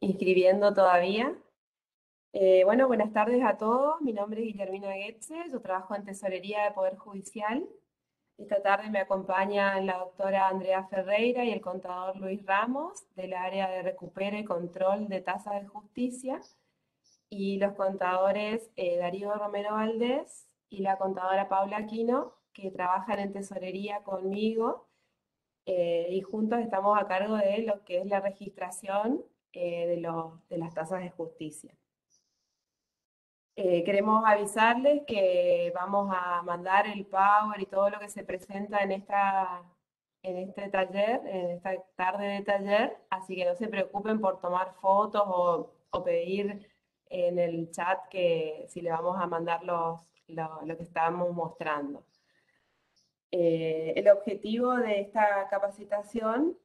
inscribiendo todavía. Bueno, buenas tardes a todos. Mi nombre es Guillermina Goetze, yo trabajo en Tesorería de Poder Judicial. Esta tarde me acompañan la doctora Andrea Ferreira y el contador Luis Ramos del área de recupero y control de tasas de justicia y los contadores Darío Romero Valdés y la contadora Paula Aquino, que trabajan en Tesorería conmigo y juntos estamos a cargo de lo que es la registración de las tasas de justicia. Queremos avisarles que vamos a mandar el Power y todo lo que se presenta en este taller, en esta tarde de taller, así que no se preocupen por tomar fotos o pedir en el chat que si le vamos a mandar lo que estamos mostrando. El objetivo de esta capacitación,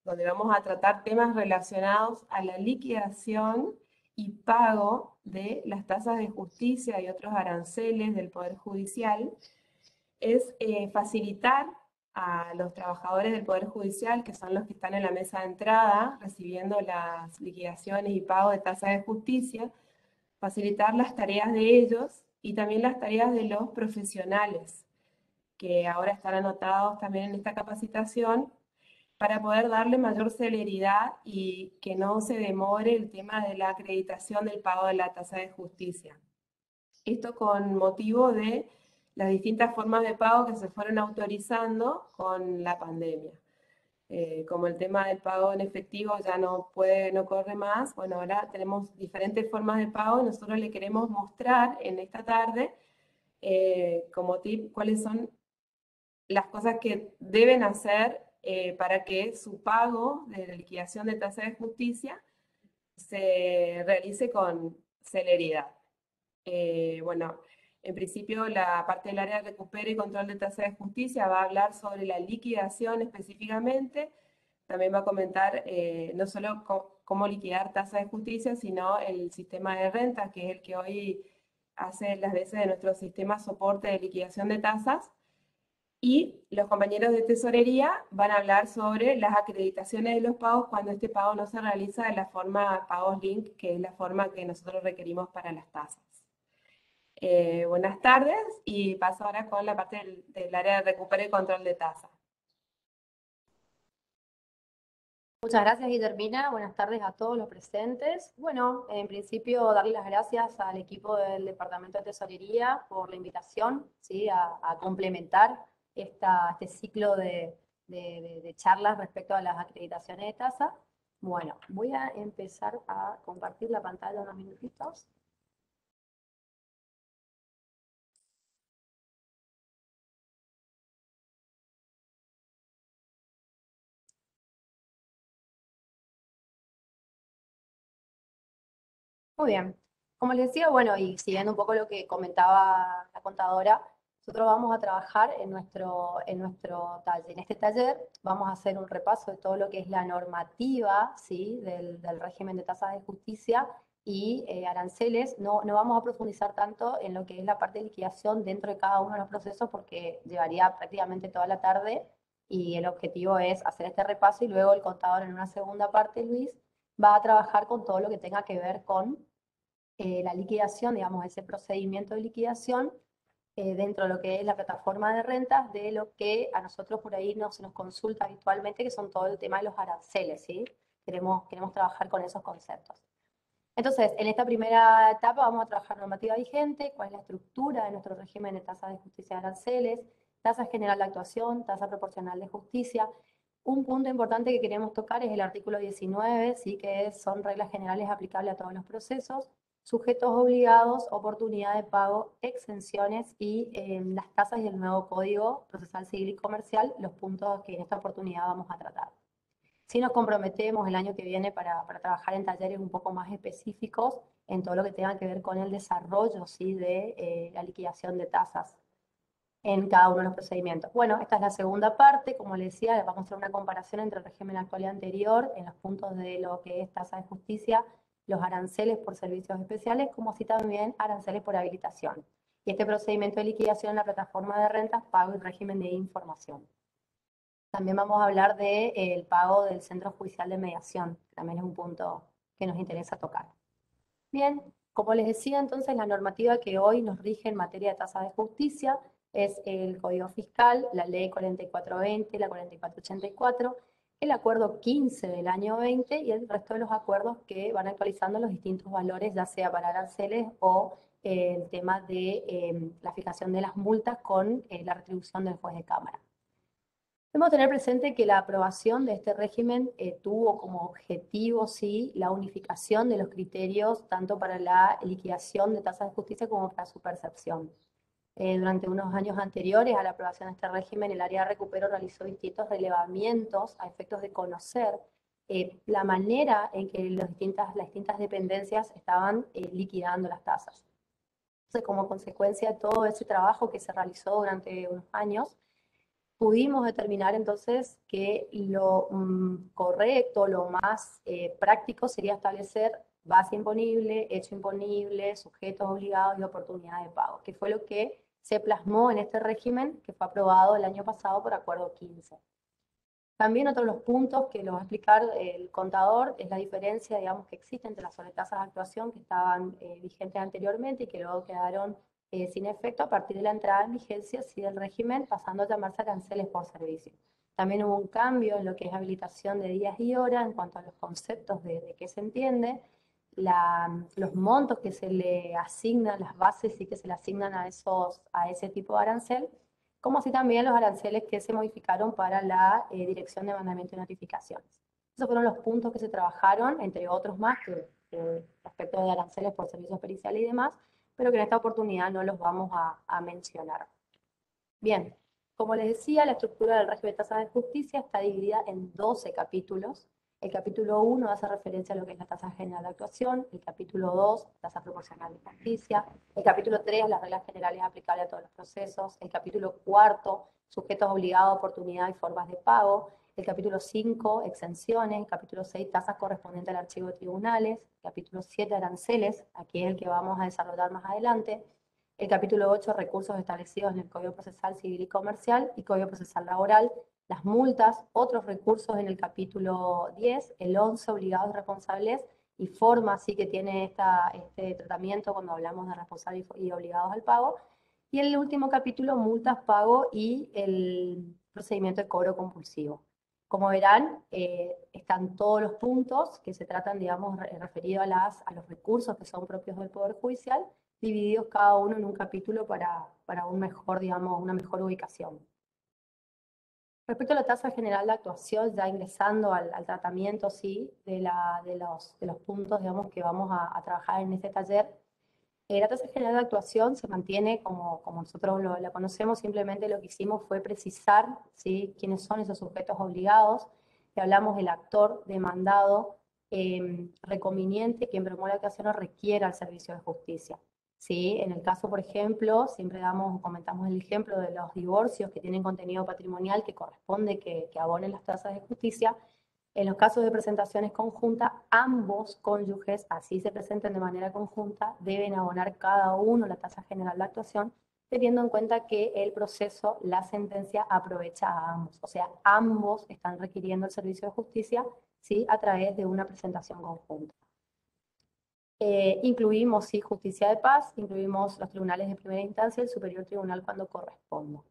donde vamos a tratar temas relacionados a la liquidación y pago de las tasas de justicia y otros aranceles del Poder Judicial, es facilitar a los trabajadores del Poder Judicial, que son los que están en la mesa de entrada, recibiendo las liquidaciones y pago de tasas de justicia, facilitar las tareas de ellos y también las tareas de los profesionales que ahora están anotados también en esta capacitación, para poder darle mayor celeridad y que no se demore el tema de la acreditación del pago de la tasa de justicia. Esto con motivo de las distintas formas de pago que se fueron autorizando con la pandemia. Como el tema del pago en efectivo ya no corre más, bueno, ahora tenemos diferentes formas de pago y nosotros le queremos mostrar en esta tarde como tip cuáles son las cosas que deben hacer para que su pago de la liquidación de tasa de justicia se realice con celeridad. Bueno, en principio la parte del área de recupero y control de tasa de justicia va a hablar sobre la liquidación específicamente, también va a comentar no solo cómo liquidar tasa de justicia, sino el sistema de renta, que es el que hoy hace las veces de nuestro sistema soporte de liquidación de tasas. Y los compañeros de tesorería van a hablar sobre las acreditaciones de los pagos cuando este pago no se realiza de la forma pagos link, que es la forma que nosotros requerimos para las tasas. Buenas tardes y paso ahora con la parte del área de recupero y control de tasas. Muchas gracias, Guillermina. Buenas tardes a todos los presentes. Bueno, en principio, darle las gracias al equipo del Departamento de Tesorería por la invitación, ¿sí? a complementar este ciclo de charlas respecto a las acreditaciones de tasa. Bueno, voy a empezar a compartir la pantalla unos minutitos. Muy bien. Como les decía, bueno, y siguiendo un poco lo que comentaba la contadora, nosotros vamos a trabajar en nuestro taller. En este taller vamos a hacer un repaso de todo lo que es la normativa, ¿sí? del régimen de tasas de justicia y aranceles. No vamos a profundizar tanto en lo que es la parte de liquidación dentro de cada uno de los procesos porque llevaría prácticamente toda la tarde y el objetivo es hacer este repaso y luego el contador en una segunda parte, Luis, va a trabajar con todo lo que tenga que ver con la liquidación, digamos, ese procedimiento de liquidación dentro de lo que es la plataforma de rentas, de lo que a nosotros por ahí se nos consulta habitualmente, que son todo el tema de los aranceles, ¿sí? Queremos trabajar con esos conceptos. Entonces, en esta primera etapa vamos a trabajar normativa vigente, cuál es la estructura de nuestro régimen de tasas de justicia y aranceles, tasa general de actuación, tasa proporcional de justicia. Un punto importante que queremos tocar es el artículo 19, ¿sí? Que son reglas generales aplicables a todos los procesos, sujetos obligados, oportunidad de pago, exenciones y las tasas y el nuevo Código Procesal Civil y Comercial, los puntos que en esta oportunidad vamos a tratar. Sí nos comprometemos el año que viene para trabajar en talleres un poco más específicos en todo lo que tenga que ver con el desarrollo, ¿sí? de la liquidación de tasas en cada uno de los procedimientos. Bueno, esta es la segunda parte, como les decía, vamos a hacer una comparación entre el régimen actual y anterior en los puntos de lo que es tasa de justicia, los aranceles por servicios especiales, como así también aranceles por habilitación. Y este procedimiento de liquidación en la plataforma de rentas, pago y régimen de información. También vamos a hablar del pago del Centro Judicial de Mediación, que también es un punto que nos interesa tocar. Bien, como les decía, entonces la normativa que hoy nos rige en materia de tasas de justicia es el Código Fiscal, la Ley 4420, la 4484, el Acuerdo 15 del año 20 y el resto de los acuerdos que van actualizando los distintos valores, ya sea para aranceles o el tema de la fijación de las multas con la retribución del juez de cámara. Debemos tener presente que la aprobación de este régimen tuvo como objetivo, sí, la unificación de los criterios tanto para la liquidación de tasas de justicia como para su percepción. Durante unos años anteriores a la aprobación de este régimen, el área de recupero realizó distintos relevamientos a efectos de conocer la manera en que las distintas dependencias estaban liquidando las tasas. Entonces, como consecuencia de todo ese trabajo que se realizó durante unos años, pudimos determinar entonces que lo correcto, lo más práctico sería establecer base imponible, hecho imponible, sujetos obligados y oportunidad de pago, que fue lo que se plasmó en este régimen que fue aprobado el año pasado por Acuerdo 15. También otro de los puntos que lo va a explicar el contador es la diferencia, digamos, que existe entre las sobretasas de actuación que estaban vigentes anteriormente y que luego quedaron sin efecto a partir de la entrada en vigencia sí, del régimen, pasando a llamarse aranceles por servicio. También hubo un cambio en lo que es habilitación de días y horas en cuanto a los conceptos de qué se entiende, los montos que se le asignan, las bases y que se le asignan a ese tipo de arancel, como así también los aranceles que se modificaron para la Dirección de Mandamiento y Notificaciones. Esos fueron los puntos que se trabajaron, entre otros más, respecto de aranceles por servicios periciales y demás, pero que en esta oportunidad no los vamos a mencionar. Bien, como les decía, la estructura del régimen de tasas de justicia está dividida en 12 capítulos. El capítulo 1 hace referencia a lo que es la tasa general de actuación, el capítulo 2, tasa proporcional de justicia, el capítulo 3, las reglas generales aplicables a todos los procesos, el capítulo 4, sujetos obligados, oportunidad y formas de pago, el capítulo 5, exenciones, el capítulo 6, tasas correspondientes al archivo de tribunales, el capítulo 7, aranceles, aquí es el que vamos a desarrollar más adelante, el capítulo 8, recursos establecidos en el Código Procesal Civil y Comercial y Código Procesal Laboral, las multas, otros recursos en el capítulo 10, el 11, obligados y responsables, y forma así que tiene este tratamiento cuando hablamos de responsables y obligados al pago, y el último capítulo, multas, pago y el procedimiento de cobro compulsivo. Como verán, están todos los puntos que se tratan, digamos, referidos a los recursos que son propios del Poder Judicial, divididos cada uno en un capítulo para un mejor, digamos, una mejor ubicación. Respecto a la tasa general de actuación, ya ingresando al tratamiento, sí, de los puntos, digamos, que vamos a trabajar en este taller, la tasa general de actuación se mantiene como nosotros la conocemos, simplemente lo que hicimos fue precisar, ¿sí?, quiénes son esos sujetos obligados, que hablamos del actor demandado, reconveniente, quien promueve la actuación o requiera el servicio de justicia. ¿Sí? En el caso, por ejemplo, siempre comentamos el ejemplo de los divorcios que tienen contenido patrimonial que corresponde que abonen las tasas de justicia. En los casos de presentaciones conjuntas, ambos cónyuges, así se presenten de manera conjunta, deben abonar cada uno la tasa general de actuación, teniendo en cuenta que el proceso, la sentencia, aprovecha a ambos. O sea, ambos están requiriendo el servicio de justicia, ¿sí?, a través de una presentación conjunta. Incluimos, sí, justicia de paz, incluimos los tribunales de primera instancia y el superior tribunal cuando corresponda.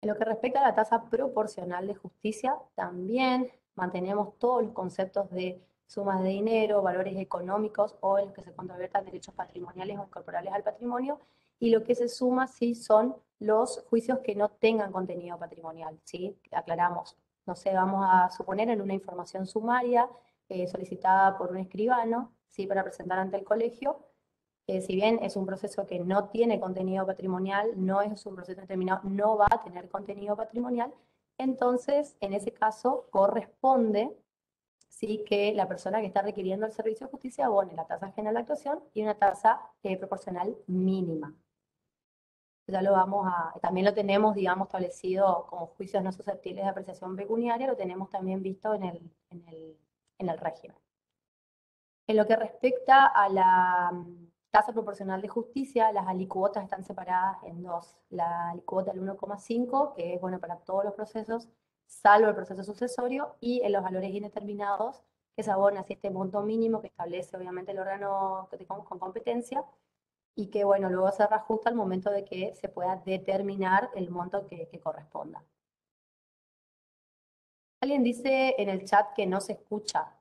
En lo que respecta a la tasa proporcional de justicia, también mantenemos todos los conceptos de sumas de dinero, valores económicos o en los que se controvertan derechos patrimoniales o incorporales al patrimonio, y lo que se suma, sí, son los juicios que no tengan contenido patrimonial, ¿sí? Aclaramos, no sé, vamos a suponer en una información sumaria solicitada por un escribano, ¿sí?, para presentar ante el colegio, si bien es un proceso que no tiene contenido patrimonial, no es un proceso determinado, no va a tener contenido patrimonial, entonces en ese caso corresponde, sí, que la persona que está requiriendo el servicio de justicia abone la tasa general de actuación y una tasa proporcional mínima. Ya también lo tenemos, digamos, establecido como juicios no susceptibles de apreciación pecuniaria, lo tenemos también visto en el régimen. En lo que respecta a Tasa proporcional de justicia, las alicuotas están separadas en dos. La alicuota del 1,5, que es bueno para todos los procesos, salvo el proceso sucesorio, y en los valores indeterminados, que se abona hacia este monto mínimo que establece obviamente el órgano con competencia, y que bueno, luego se reajusta al momento de que se pueda determinar el monto que corresponda. Alguien dice en el chat que no se escucha.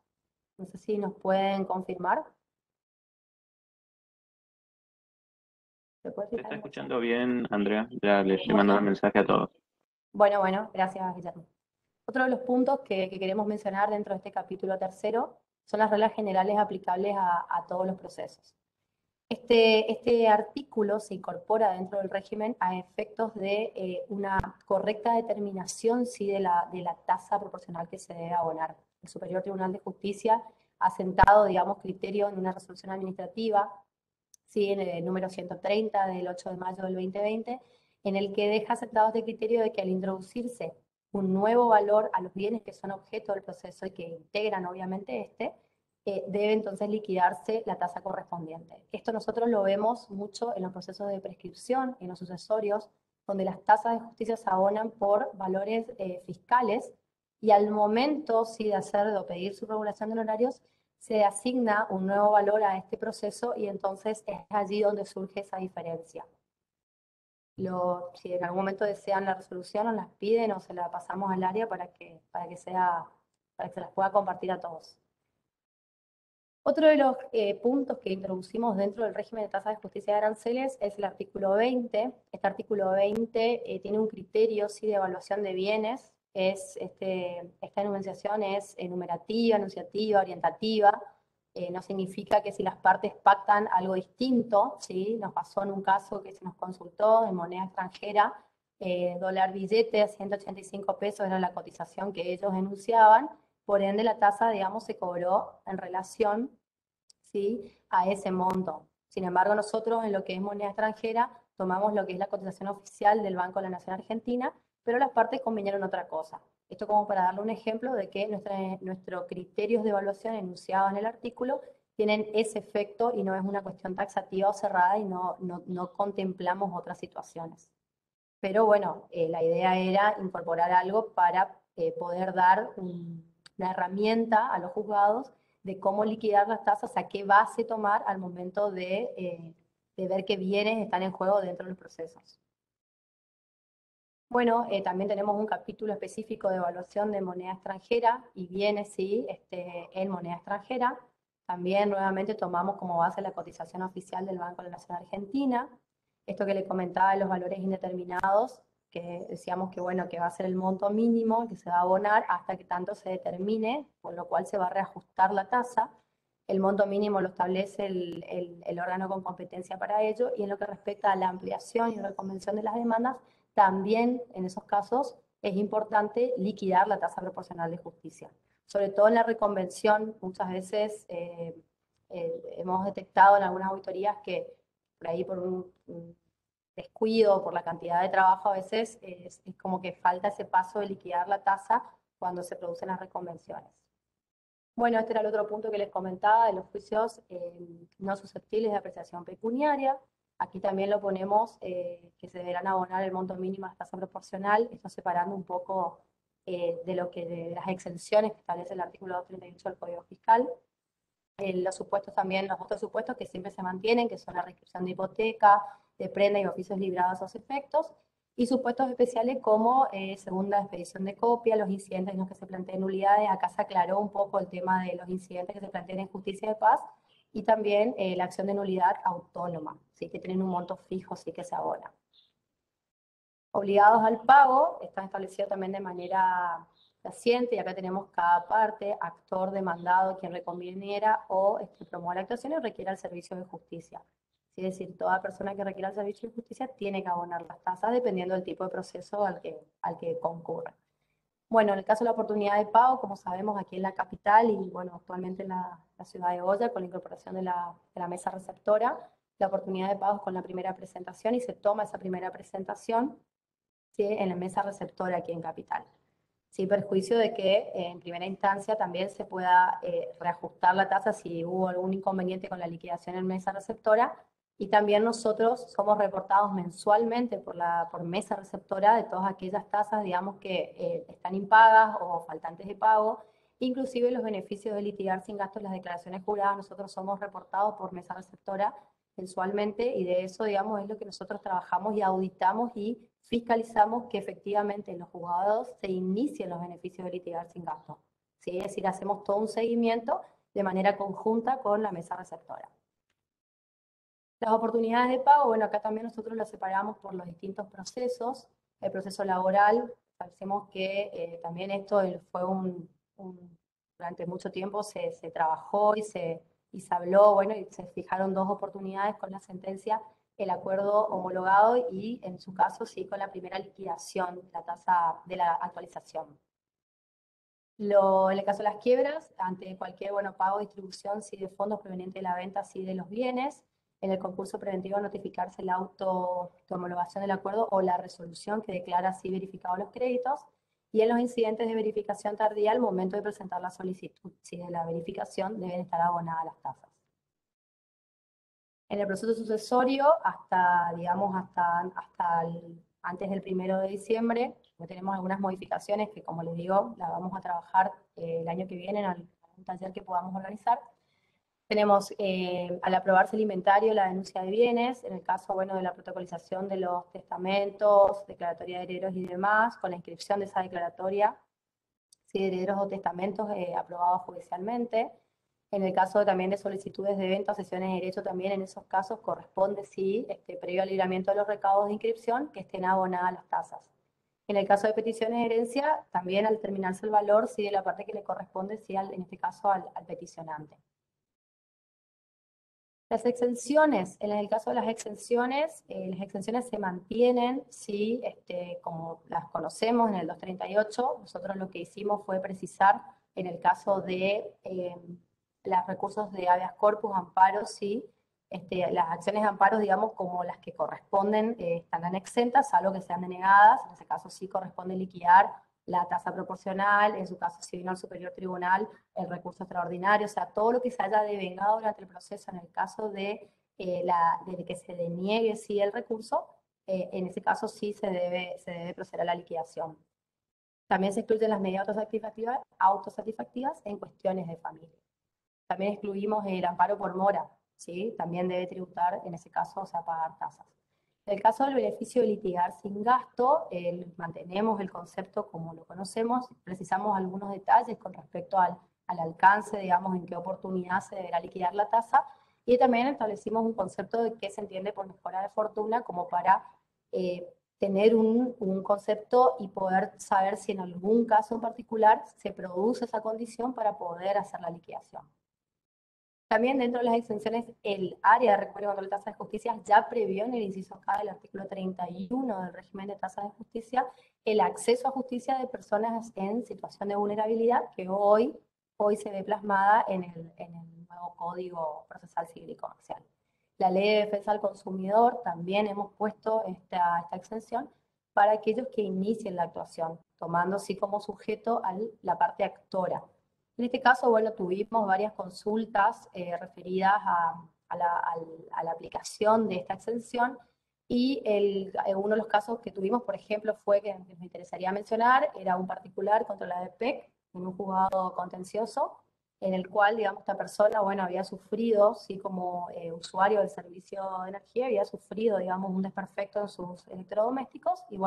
No sé si nos pueden confirmar. ¿Se puede Se fijar está en el chat? escuchando bien, Andrea. Ya le estoy mandando mensaje a todos. Bueno, gracias, Guillermo. Otro de los puntos que queremos mencionar dentro de este capítulo tercero son las reglas generales aplicables a todos los procesos. Este artículo se incorpora dentro del régimen a efectos de una correcta determinación sí, de la tasa proporcional que se debe abonar. El Superior Tribunal de Justicia ha sentado, digamos, criterios en una resolución administrativa, sí, en el número 130 del 8 de mayo del 2020, en el que deja sentado este criterio de que al introducirse un nuevo valor a los bienes que son objeto del proceso y que integran obviamente debe entonces liquidarse la tasa correspondiente. Esto nosotros lo vemos mucho en los procesos de prescripción, en los sucesorios, donde las tasas de justicia se abonan por valores fiscales y al momento sí, de hacer o pedir su regulación de honorarios, se asigna un nuevo valor a este proceso y entonces es allí donde surge esa diferencia. Si en algún momento desean la resolución, nos las piden o se la pasamos al área para que se las pueda compartir a todos. Otro de los puntos que introducimos dentro del régimen de tasas de justicia de aranceles es el artículo 20. Este artículo 20 tiene un criterio sí, de evaluación de bienes. Esta enunciación es enumerativa, enunciativa, orientativa. No significa que si las partes pactan algo distinto, ¿sí? Nos pasó en un caso que se nos consultó en moneda extranjera, dólar billete a 185 pesos era la cotización que ellos enunciaban, por ende la tasa, digamos, se cobró en relación, ¿sí?, a ese monto. Sin embargo, nosotros en lo que es moneda extranjera tomamos lo que es la cotización oficial del Banco de la Nación Argentina, pero las partes convinieron otra cosa. Esto como para darle un ejemplo de que nuestros criterios de evaluación enunciados en el artículo tienen ese efecto y no es una cuestión taxativa o cerrada y no contemplamos otras situaciones. Pero bueno, la idea era incorporar algo para poder dar una herramienta a los juzgados de cómo liquidar las tasas, a qué base tomar al momento de ver qué bienes están en juego dentro de los procesos. Bueno, también tenemos un capítulo específico de evaluación de moneda extranjera y bienes, sí, en moneda extranjera. También nuevamente tomamos como base la cotización oficial del Banco de la Nación Argentina. Esto que le comentaba de los valores indeterminados, que decíamos que bueno, que va a ser el monto mínimo que se va a abonar hasta que tanto se determine, con lo cual se va a reajustar la tasa. El monto mínimo lo establece el órgano con competencia para ello, y en lo que respecta a la ampliación y reconvención de las demandas, también en esos casos es importante liquidar la tasa proporcional de justicia. Sobre todo en la reconvención, muchas veces hemos detectado en algunas auditorías que por ahí por un descuido, por la cantidad de trabajo, a veces es como que falta ese paso de liquidar la tasa cuando se producen las reconvenciones. Bueno, este era el otro punto que les comentaba de los juicios no susceptibles de apreciación pecuniaria. Aquí también lo ponemos que se deberán abonar el monto mínimo a tasa proporcional, esto separando un poco de las exenciones que establece el artículo 238 del Código Fiscal. Los supuestos también, los otros supuestos que siempre se mantienen, que son la restricción de hipoteca, de prenda y oficios librados a esos efectos, y supuestos especiales como segunda expedición de copia, los incidentes en los que se planteen nulidades. Acá se aclaró un poco el tema de los incidentes que se planteen en justicia de paz, y también la acción de nulidad autónoma, ¿sí?, que tienen un monto fijo, sí que se abona. Obligados al pago, están establecidos también de manera fehaciente, y acá tenemos cada parte, actor, demandado, quien reconviniera o promueva la actuación y requiera el servicio de justicia. Es decir, toda persona que requiera el servicio de justicia tiene que abonar las tasas dependiendo del tipo de proceso al que concurra. Bueno, en el caso de la oportunidad de pago, como sabemos aquí en la capital y bueno, actualmente en la ciudad de Olla, con la incorporación de la mesa receptora, la oportunidad de pago es con la primera presentación y se toma esa primera presentación, ¿sí?, en la mesa receptora aquí en capital. sin perjuicio de que en primera instancia también se pueda reajustar la tasa si hubo algún inconveniente con la liquidación en mesa receptora. Y también nosotros somos reportados mensualmente por mesa receptora de todas aquellas tasas, digamos, que están impagas o faltantes de pago. Inclusive los beneficios de litigar sin gastos en las declaraciones juradas, nosotros somos reportados por mesa receptora mensualmente, y de eso, digamos, es lo que nosotros trabajamos y auditamos y fiscalizamos que efectivamente en los juzgados se inicien los beneficios de litigar sin gastos. ¿Sí? Es decir, hacemos todo un seguimiento de manera conjunta con la mesa receptora. Las oportunidades de pago, bueno, acá también nosotros las separamos por los distintos procesos. El proceso laboral, sabemos que también esto fue durante mucho tiempo se trabajó y se habló, bueno, y se fijaron dos oportunidades con la sentencia, el acuerdo homologado y en su caso sí con la primera liquidación, la tasa de la actualización. En el caso de las quiebras, ante cualquier pago o distribución, sí de fondos provenientes de la venta, sí de los bienes. En el concurso preventivo notificarse la homologación del acuerdo o la resolución que declara así verificados los créditos. Y en los incidentes de verificación tardía, al momento de presentar la solicitud de la verificación, deben estar abonadas las tasas. En el proceso sucesorio, digamos, antes del 1 de diciembre, tenemos algunas modificaciones que, como les digo, las vamos a trabajar el año que viene en algún taller que podamos organizar. Tenemos, al aprobarse el inventario, la denuncia de bienes, en el caso, de la protocolización de los testamentos, declaratoria de herederos y demás, con la inscripción de esa declaratoria, de herederos o testamentos aprobados judicialmente. En el caso también de solicitudes de venta o cesiones de derecho, también en esos casos corresponde, sí, previo al libramiento de los recaudos de inscripción, que estén abonadas las tasas. En el caso de peticiones de herencia, también al terminarse el valor, sí, de la parte que le corresponde, sí, en este caso al peticionante. Las exenciones, en el caso de las exenciones se mantienen, sí, como las conocemos en el 238. Nosotros lo que hicimos fue precisar en el caso de los recursos de habeas corpus, amparos, sí, las acciones de amparos, digamos, como las que corresponden, están exentas, salvo que sean denegadas. En ese caso sí corresponde liquidar la tasa proporcional, en su caso si vino al superior tribunal, el recurso extraordinario, o sea, todo lo que se haya devengado durante el proceso en el caso de que se deniegue sí el recurso, en ese caso sí se debe proceder a la liquidación. También se excluyen las medidas autosatisfactivas en cuestiones de familia. También excluimos el amparo por mora, ¿sí? También debe tributar, en ese caso, o sea, pagar tasas. En el caso del beneficio de litigar sin gasto, mantenemos el concepto como lo conocemos, precisamos algunos detalles con respecto al alcance, digamos, en qué oportunidad se deberá liquidar la tasa, y también establecimos un concepto de qué se entiende por mejora de fortuna, como para tener un concepto y poder saber si en algún caso en particular se produce esa condición para poder hacer la liquidación. También dentro de las exenciones, el área de recuperación contra la tasa de justicia ya previó en el inciso K del artículo 31 del régimen de tasas de justicia el acceso a justicia de personas en situación de vulnerabilidad, que hoy se ve plasmada en el nuevo Código Procesal Civil y Comercial. La Ley de Defensa del Consumidor también hemos puesto esta exención para aquellos que inicien la actuación, tomando así como sujeto a la parte actora. En este caso, tuvimos varias consultas referidas a la aplicación de esta exención, y uno de los casos que tuvimos, por ejemplo, fue que me interesaría mencionar, era un particular contra la DPEC, en un juzgado contencioso, en el cual, digamos, esta persona, había sufrido, sí, como usuario del servicio de energía, había sufrido, digamos, un desperfecto en sus electrodomésticos, y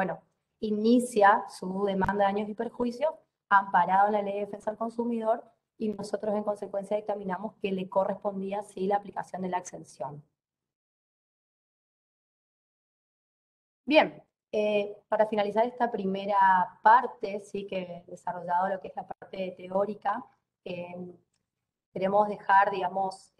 inicia su demanda de daños y perjuicios amparado en la Ley de Defensa del Consumidor, y nosotros en consecuencia dictaminamos que le correspondía sí la aplicación de la exención. Bien, para finalizar esta primera parte, sí, que he desarrollado lo que es la parte teórica, queremos dejar, digamos,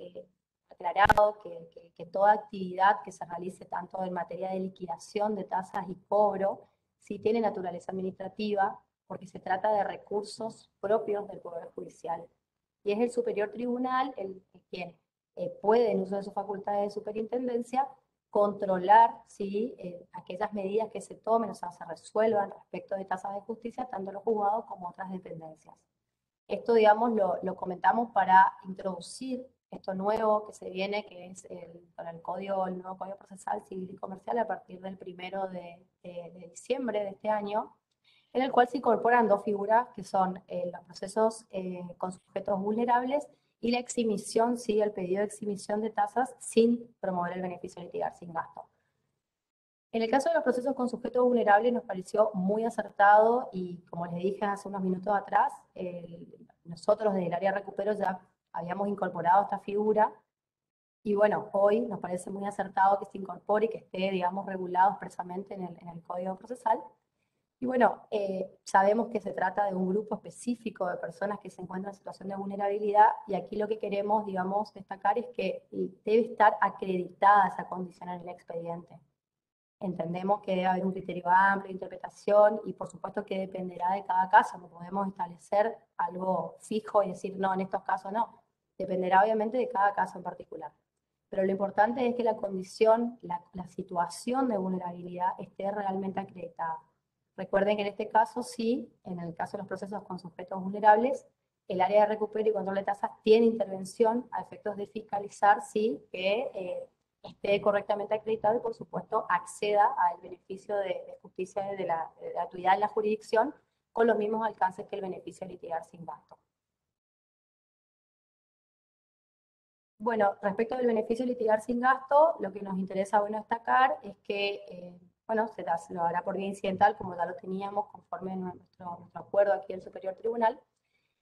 aclarado que toda actividad que se realice tanto en materia de liquidación de tasas y cobro, sí tiene naturaleza administrativa, porque se trata de recursos propios del Poder Judicial. Y es el superior tribunal quien puede, en uso de sus facultades de superintendencia, controlar, ¿sí? Aquellas medidas que se tomen, o sea, se resuelvan respecto de tasas de justicia, tanto los juzgados como otras dependencias. Esto, digamos, lo comentamos para introducir esto nuevo que se viene, que es para el nuevo Código Procesal Civil y Comercial a partir del 1 de diciembre de este año, en el cual se incorporan dos figuras que son los procesos con sujetos vulnerables y la exhibición, sí, el pedido de exhibición de tasas sin promover el beneficio de litigar sin gasto. En el caso de los procesos con sujetos vulnerables nos pareció muy acertado y como les dije hace unos minutos atrás, nosotros desde el área de recupero ya habíamos incorporado esta figura y bueno, hoy nos parece muy acertado que se incorpore y que esté, digamos, regulado expresamente en el Código Procesal. Y bueno, sabemos que se trata de un grupo específico de personas que se encuentran en situación de vulnerabilidad y aquí lo que queremos, digamos, destacar es que debe estar acreditada esa condición en el expediente. Entendemos que debe haber un criterio amplio de interpretación y por supuesto que dependerá de cada caso, no podemos establecer algo fijo y decir no, en estos casos no. Dependerá obviamente de cada caso en particular. Pero lo importante es que la condición, la situación de vulnerabilidad esté realmente acreditada. Recuerden que en este caso sí, en el caso de los procesos con sujetos vulnerables, el área de recupero y control de tasas tiene intervención a efectos de fiscalizar, sí, que esté correctamente acreditado y por supuesto acceda al beneficio de justicia de la gratuidad en la jurisdicción con los mismos alcances que el beneficio de litigar sin gasto. Bueno, respecto del beneficio de litigar sin gasto, lo que nos interesa bueno destacar es que, bueno, se lo hará por vía incidental, como ya lo teníamos conforme a nuestro acuerdo aquí en el Superior Tribunal,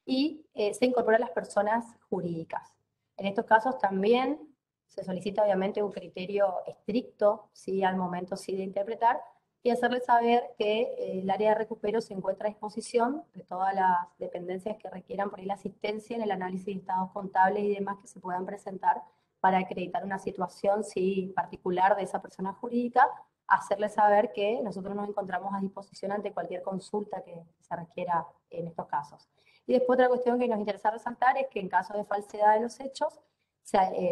y se incorporan las personas jurídicas. En estos casos también se solicita obviamente un criterio estricto, ¿sí? Al momento sí de interpretar, y hacerles saber que el área de recupero se encuentra a disposición de todas las dependencias que requieran por ahí la asistencia en el análisis de estados contables y demás que se puedan presentar para acreditar una situación sí, particular de esa persona jurídica, hacerles saber que nosotros nos encontramos a disposición ante cualquier consulta que se requiera en estos casos. Y después otra cuestión que nos interesa resaltar es que en caso de falsedad de los hechos,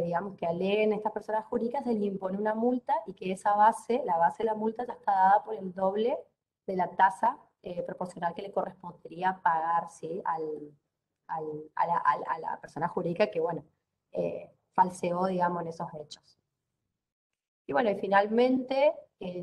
digamos que aleguen estas personas jurídicas, se les impone una multa y que esa base, la base de la multa ya está dada por el doble de la tasa proporcional que le correspondería pagar ¿sí? a la persona jurídica que, bueno, falseó, digamos, en esos hechos. Y bueno, y finalmente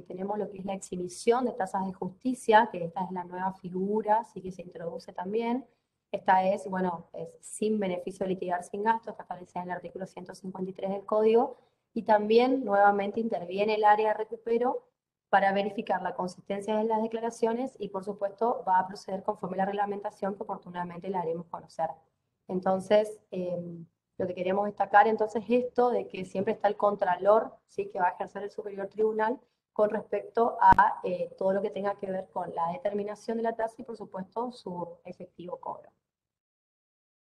tenemos lo que es la exhibición de tasas de justicia, que esta es la nueva figura, sí que se introduce también. Esta es, bueno, es sin beneficio de litigar sin gasto, está establecida en el artículo 153 del Código, y también nuevamente interviene el área de recupero para verificar la consistencia de las declaraciones y por supuesto va a proceder conforme a la reglamentación que oportunamente la haremos conocer. Entonces, lo que queremos destacar entonces es esto de que siempre está el contralor, ¿sí? Que va a ejercer el Superior Tribunal con respecto a todo lo que tenga que ver con la determinación de la tasa y por supuesto su efectivo cobro.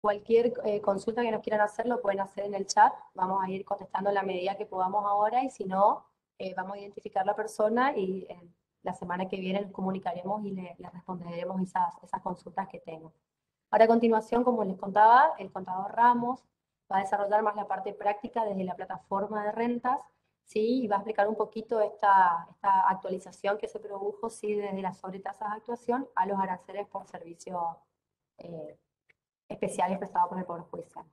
Cualquier consulta que nos quieran hacer lo pueden hacer en el chat, vamos a ir contestando en la medida que podamos ahora y si no, vamos a identificar la persona y la semana que viene nos comunicaremos y le responderemos esas consultas que tengan. Ahora a continuación, como les contaba, el contador Ramos va a desarrollar más la parte práctica desde la plataforma de rentas, ¿sí? Y va a explicar un poquito esta actualización que se produjo, ¿sí? Desde las sobretasas de actuación a los aranceles por servicios especiales prestados por el Poder Judicial.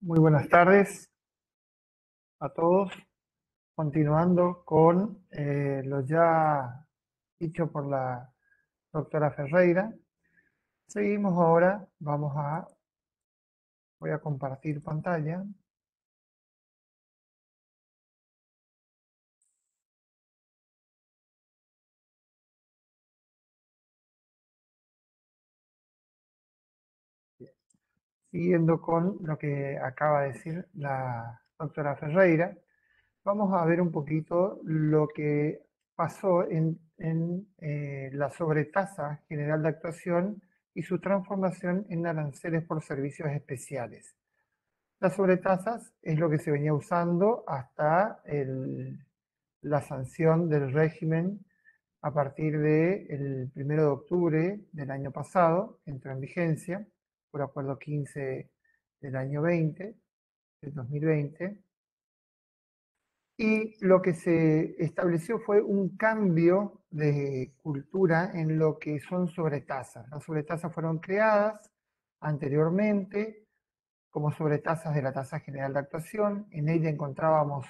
Muy buenas tardes a todos. Continuando con lo ya dicho por la doctora Ferreira, seguimos ahora, voy a compartir pantalla. Siguiendo con lo que acaba de decir la doctora Ferreira, vamos a ver un poquito lo que pasó en la sobretasa general de actuación y su transformación en aranceles por servicios especiales. Las sobretasas es lo que se venía usando hasta la sanción del régimen a partir del 1 de octubre del año pasado, entró en vigencia. por acuerdo 15 del año 20, del 2020. Y lo que se estableció fue un cambio de cultura en lo que son sobretasas. Las sobretasas fueron creadas anteriormente como sobretasas de la tasa general de actuación. En ella encontrábamos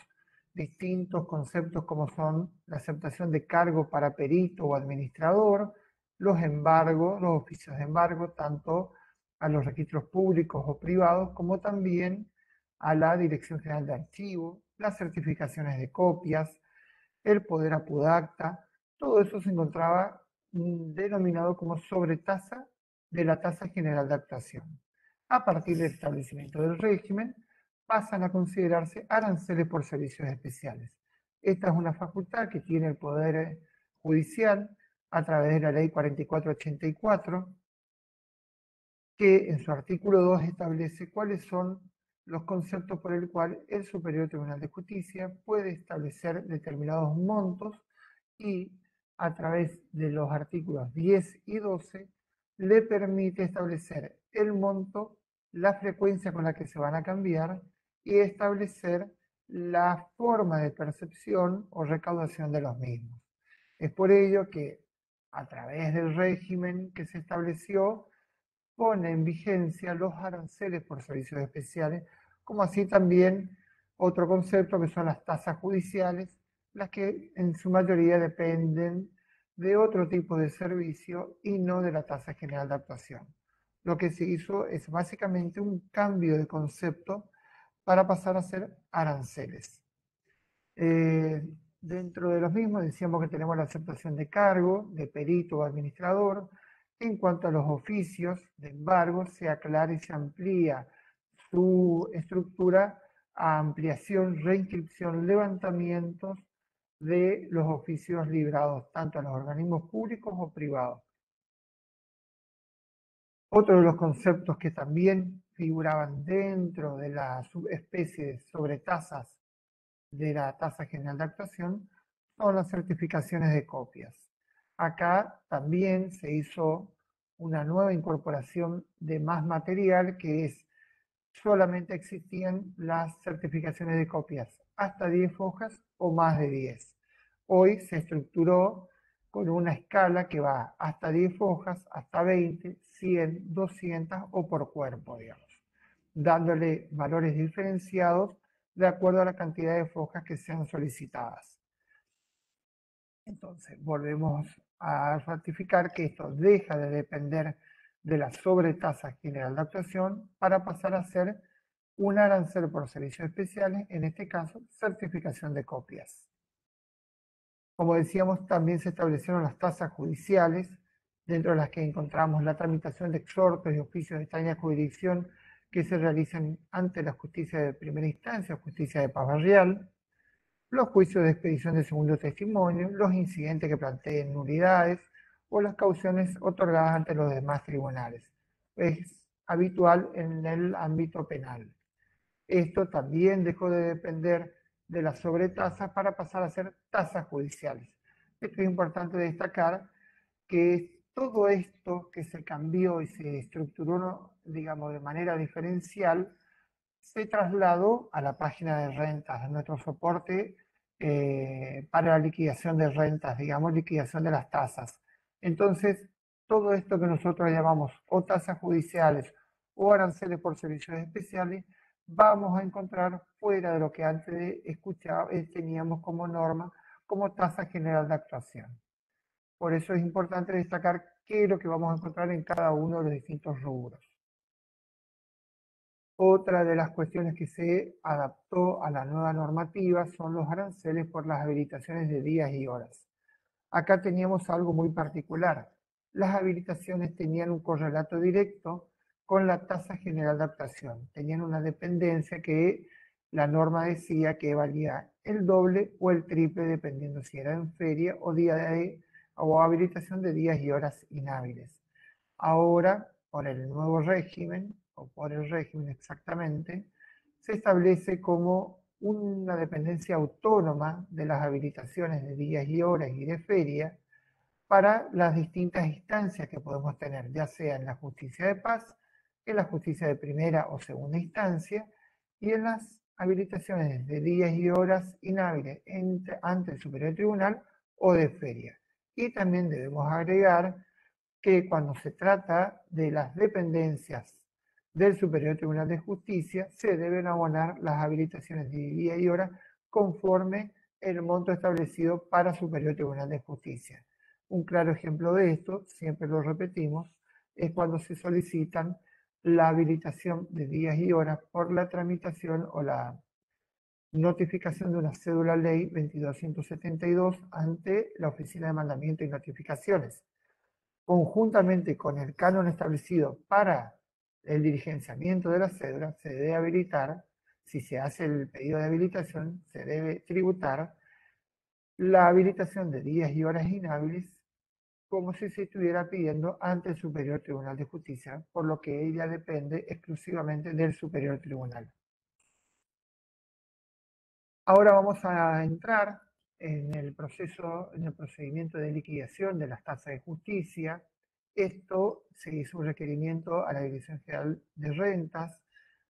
distintos conceptos como son la aceptación de cargo para perito o administrador, los embargos, los oficios de embargo, tanto a los registros públicos o privados, como también a la Dirección General de Archivos, las certificaciones de copias, el poder apudacta, todo eso se encontraba denominado como sobretasa de la tasa general de actuación. A partir del establecimiento del régimen, pasan a considerarse aranceles por servicios especiales. Esta es una facultad que tiene el Poder Judicial a través de la Ley 4484, que en su artículo 2 establece cuáles son los conceptos por el cual el Superior Tribunal de Justicia puede establecer determinados montos y a través de los artículos 10 y 12 le permite establecer el monto, la frecuencia con la que se van a cambiar y establecer la forma de percepción o recaudación de los mismos. Es por ello que a través del régimen que se estableció, pone en vigencia los aranceles por servicios especiales, como así también otro concepto que son las tasas judiciales, las que en su mayoría dependen de otro tipo de servicio y no de la tasa general de actuación. Lo que se hizo es básicamente un cambio de concepto para pasar a ser aranceles. Dentro de los mismos decíamos que tenemos la aceptación de cargo, de perito o administrador. En cuanto a los oficios de embargo, se aclara y se amplía su estructura a ampliación, reinscripción, levantamientos de los oficios librados tanto a los organismos públicos o privados. Otro de los conceptos que también figuraban dentro de la subespecie de sobretasas de la tasa general de actuación son las certificaciones de copias. Acá también se hizo una nueva incorporación de más material, que es solamente existían las certificaciones de copias hasta 10 hojas o más de 10. Hoy se estructuró con una escala que va hasta 10 hojas, hasta 20, 100, 200 o por cuerpo, digamos, dándole valores diferenciados de acuerdo a la cantidad de hojas que sean solicitadas. Entonces, volvemos a ratificar que esto deja de depender de la sobretasa general de actuación para pasar a ser un arancel por servicios especiales, en este caso, certificación de copias. Como decíamos, también se establecieron las tasas judiciales, dentro de las que encontramos la tramitación de exhortos y oficios de extraña jurisdicción que se realizan ante la justicia de primera instancia o justicia de paz barrial, los juicios de expedición de segundo testimonio, los incidentes que planteen nulidades o las cauciones otorgadas ante los demás tribunales. Es habitual en el ámbito penal. Esto también dejó de depender de las sobretasas para pasar a ser tasas judiciales. Esto es importante destacar, que todo esto que se cambió y se estructuró, digamos, de manera diferencial, se trasladó a la página de rentas, a nuestro soporte para la liquidación de rentas, digamos, liquidación de las tasas. Entonces, todo esto que nosotros llamamos o tasas judiciales o aranceles por servicios especiales, vamos a encontrar fuera de lo que antes teníamos como norma, como tasa general de actuación. Por eso es importante destacar qué es lo que vamos a encontrar en cada uno de los distintos rubros. Otra de las cuestiones que se adaptó a la nueva normativa son los aranceles por las habilitaciones de días y horas. Acá teníamos algo muy particular. Las habilitaciones tenían un correlato directo con la tasa general de actuación. Tenían una dependencia que la norma decía que valía el doble o el triple, dependiendo si era en feria o habilitación de días y horas inhábiles. Ahora, por el nuevo régimen, o por el régimen exactamente, se establece como una dependencia autónoma de las habilitaciones de días y horas y de feria para las distintas instancias que podemos tener, ya sea en la justicia de paz, en la justicia de primera o segunda instancia y en las habilitaciones de días y horas inhábiles ante el Superior Tribunal o de feria. Y también debemos agregar que cuando se trata de las dependencias del Superior Tribunal de Justicia, se deben abonar las habilitaciones de día y hora conforme el monto establecido para Superior Tribunal de Justicia. Un claro ejemplo de esto, siempre lo repetimos, es cuando se solicitan la habilitación de días y horas por la tramitación o la notificación de una cédula ley 2272 ante la Oficina de Mandamiento y Notificaciones. Conjuntamente con el canon establecido para el diligenciamiento de la cédula, se debe habilitar, si se hace el pedido de habilitación, se debe tributar la habilitación de días y horas inhábiles como si se estuviera pidiendo ante el Superior Tribunal de Justicia, por lo que ella depende exclusivamente del Superior Tribunal. Ahora vamos a entrar en el procedimiento de liquidación de las tasas de justicia. Esto se hizo un requerimiento a la Dirección General de Rentas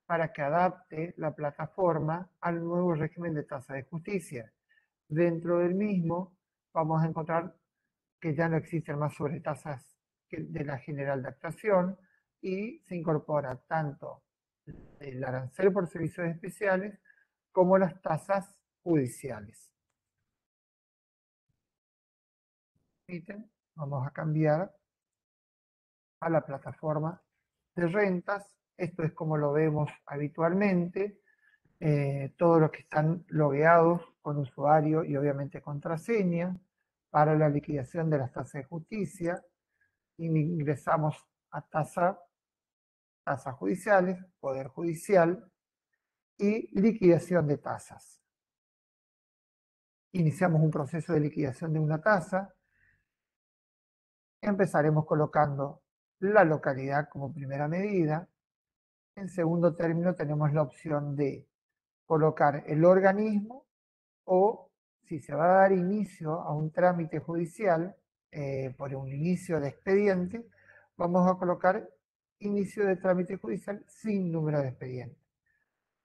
para que adapte la plataforma al nuevo régimen de tasa de justicia. Dentro del mismo vamos a encontrar que ya no existen más sobretasas de la general de actuación y se incorpora tanto el arancel por servicios especiales como las tasas judiciales. Vamos a cambiar a la plataforma de rentas. Esto es como lo vemos habitualmente. Todos los que están logueados con usuario y obviamente contraseña para la liquidación de las tasas de justicia. Ingresamos a tasas judiciales, poder judicial y liquidación de tasas. Iniciamos un proceso de liquidación de una tasa. Empezaremos colocando la localidad como primera medida. En segundo término tenemos la opción de colocar el organismo o si se va a dar inicio a un trámite judicial por un inicio de expediente, vamos a colocar inicio de trámite judicial sin número de expediente.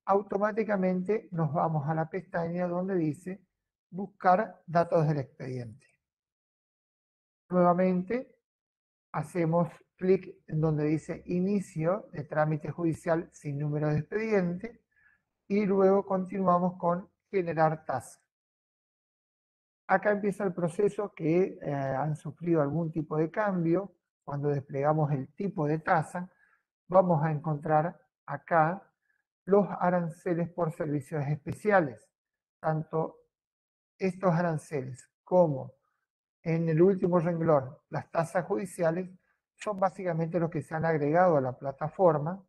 Automáticamente nos vamos a la pestaña donde dice buscar datos del expediente. Nuevamente hacemos clic en donde dice inicio de trámite judicial sin número de expediente y luego continuamos con generar tasa. Acá empieza el proceso que han sufrido algún tipo de cambio. Cuando desplegamos el tipo de tasa, vamos a encontrar acá los aranceles por servicios especiales. Tanto estos aranceles como en el último renglón las tasas judiciales son básicamente los que se han agregado a la plataforma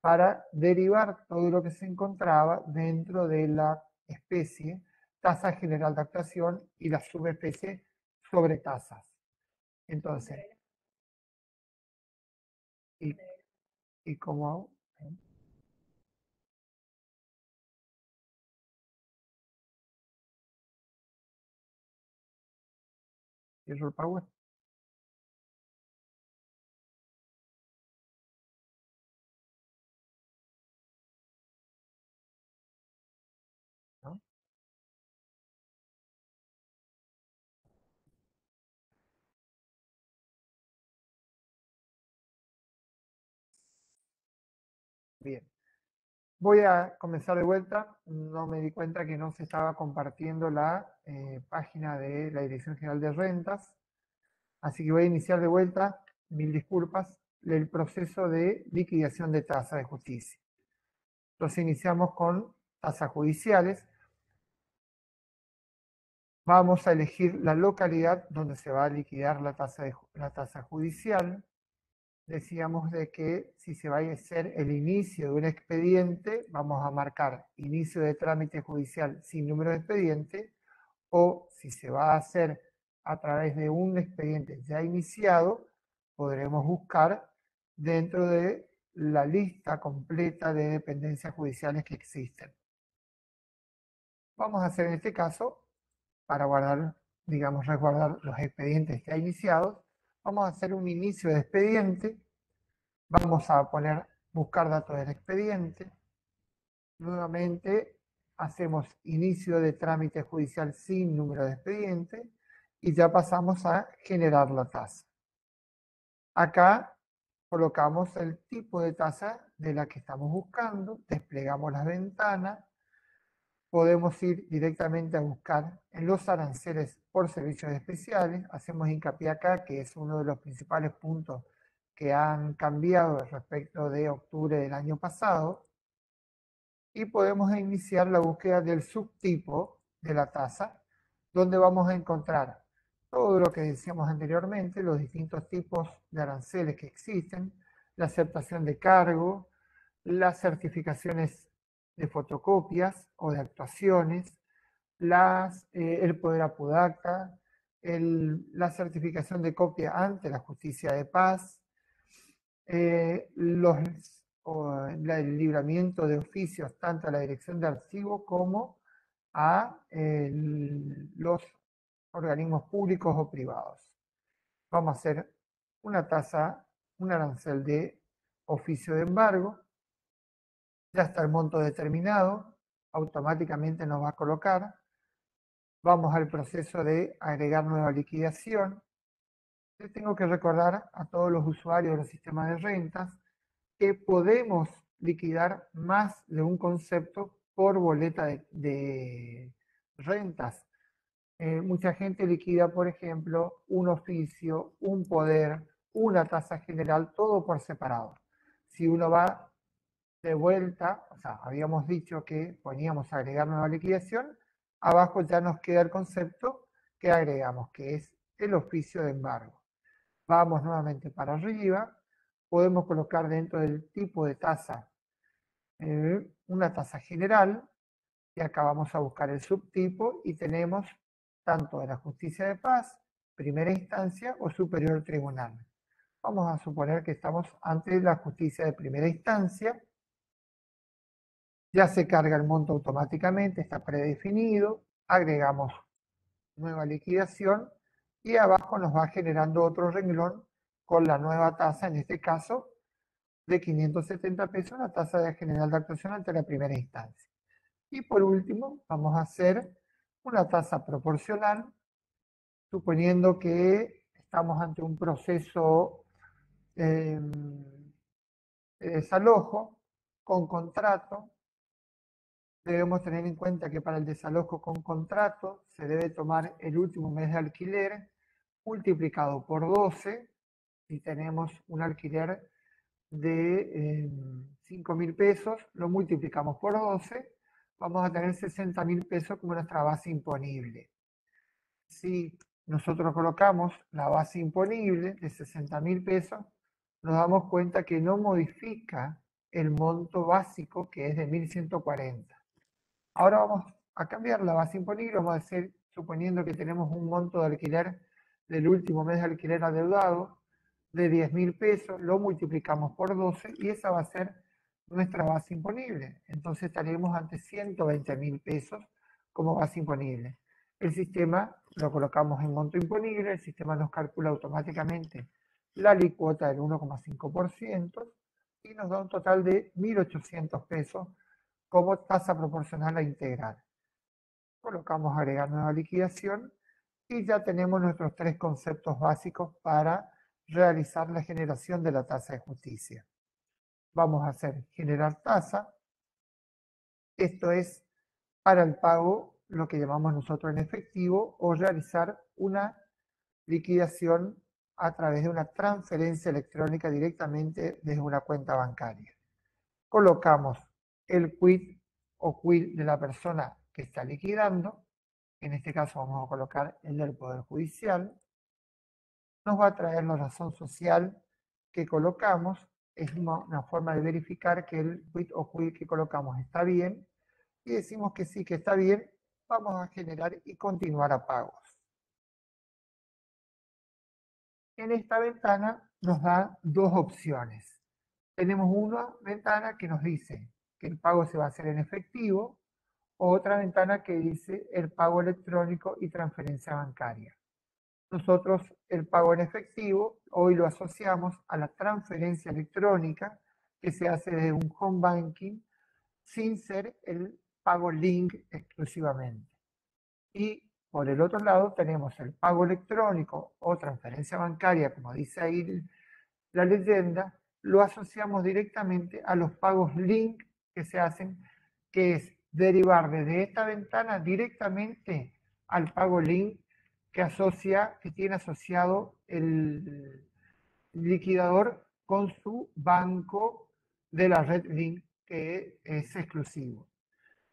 para derivar todo lo que se encontraba dentro de la especie tasa general de actuación y la subespecie sobre tasas. Entonces, ¿y cómo hago? Cierro el Power. ¿No? Bien. Voy a comenzar de vuelta. No me di cuenta que no se estaba compartiendo la página de la Dirección General de Rentas. Así que voy a iniciar de vuelta, mil disculpas, el proceso de liquidación de tasa de justicia. Entonces iniciamos con tasas judiciales. Vamos a elegir la localidad donde se va a liquidar la tasa judicial. Decíamos de que si se va a hacer el inicio de un expediente, vamos a marcar inicio de trámite judicial sin número de expediente, o si se va a hacer a través de un expediente ya iniciado, podremos buscar dentro de la lista completa de dependencias judiciales que existen. Vamos a hacer en este caso, para guardar, digamos, resguardar los expedientes ya iniciados, vamos a hacer un inicio de expediente Vamos a poner buscar datos del expediente. Nuevamente hacemos inicio de trámite judicial sin número de expediente y ya pasamos a generar la tasa. Acá colocamos el tipo de tasa de la que estamos buscando, desplegamos las ventanas, podemos ir directamente a buscar en los aranceles por servicios especiales. Hacemos hincapié acá que es uno de los principales puntos que han cambiado respecto de octubre del año pasado. Y podemos iniciar la búsqueda del subtipo de la tasa, donde vamos a encontrar todo lo que decíamos anteriormente, los distintos tipos de aranceles que existen, la aceptación de cargo, las certificaciones de fotocopias o de actuaciones, el poder apudacta, la certificación de copia ante la justicia de paz, el libramiento de oficios tanto a la dirección de archivo como a los organismos públicos o privados. Vamos a hacer una tasa, un arancel de oficio de embargo. Ya está el monto determinado, automáticamente nos va a colocar. Vamos al proceso de agregar nueva liquidación. Les tengo que recordar a todos los usuarios de los sistemas de rentas que podemos liquidar más de un concepto por boleta de rentas. Mucha gente liquida, por ejemplo, un oficio, un poder, una tasa general, todo por separado. Si uno va de vuelta, o sea, habíamos dicho que poníamos agregar nueva liquidación, abajo ya nos queda el concepto que agregamos, que es el oficio de embargo. Vamos nuevamente para arriba, podemos colocar dentro del tipo de tasa una tasa general, y acá vamos a buscar el subtipo y tenemos tanto de la justicia de paz, primera instancia o superior tribunal. Vamos a suponer que estamos ante la justicia de primera instancia. Ya se carga el monto automáticamente, está predefinido, agregamos nueva liquidación y abajo nos va generando otro renglón con la nueva tasa, en este caso de 570 pesos, la tasa de general de actuación ante la primera instancia. Y por último, vamos a hacer una tasa proporcional, suponiendo que estamos ante un proceso de desalojo con contrato. Debemos tener en cuenta que para el desalojo con contrato se debe tomar el último mes de alquiler multiplicado por 12. Si tenemos un alquiler de 5.000 pesos, lo multiplicamos por 12, vamos a tener 60.000 pesos como nuestra base imponible. Si nosotros colocamos la base imponible de 60.000 pesos, nos damos cuenta que no modifica el monto básico, que es de 1.140. Ahora vamos a cambiar la base imponible, vamos a decir, suponiendo que tenemos un monto de alquiler del último mes de alquiler adeudado de 10.000 pesos, lo multiplicamos por 12 y esa va a ser nuestra base imponible. Entonces estaremos ante 120.000 pesos como base imponible. El sistema lo colocamos en monto imponible, el sistema nos calcula automáticamente la alícuota del 1,5% y nos da un total de 1.800 pesos como tasa proporcional a integral. Colocamos agregar nueva liquidación y ya tenemos nuestros tres conceptos básicos para realizar la generación de la tasa de justicia. Vamos a hacer generar tasa. Esto es para el pago, lo que llamamos nosotros en efectivo, o realizar una liquidación a través de una transferencia electrónica directamente desde una cuenta bancaria. Colocamos el quit o quit de la persona que está liquidando. En este caso vamos a colocar el del Poder Judicial. Nos va a traer la razón social que colocamos. Es una forma de verificar que el quit o quit que colocamos está bien. Y decimos que sí, que está bien. Vamos a generar y continuar a pagos. En esta ventana nos da dos opciones. Tenemos una ventana que nos dice que el pago se va a hacer en efectivo, otra ventana que dice el pago electrónico y transferencia bancaria. Nosotros el pago en efectivo hoy lo asociamos a la transferencia electrónica que se hace desde un home banking sin ser el pago link exclusivamente. Y por el otro lado tenemos el pago electrónico o transferencia bancaria, como dice ahí la leyenda, lo asociamos directamente a los pagos link que se hacen, que es derivar desde esta ventana directamente al pago link que tiene asociado el liquidador con su banco de la red link que es exclusivo.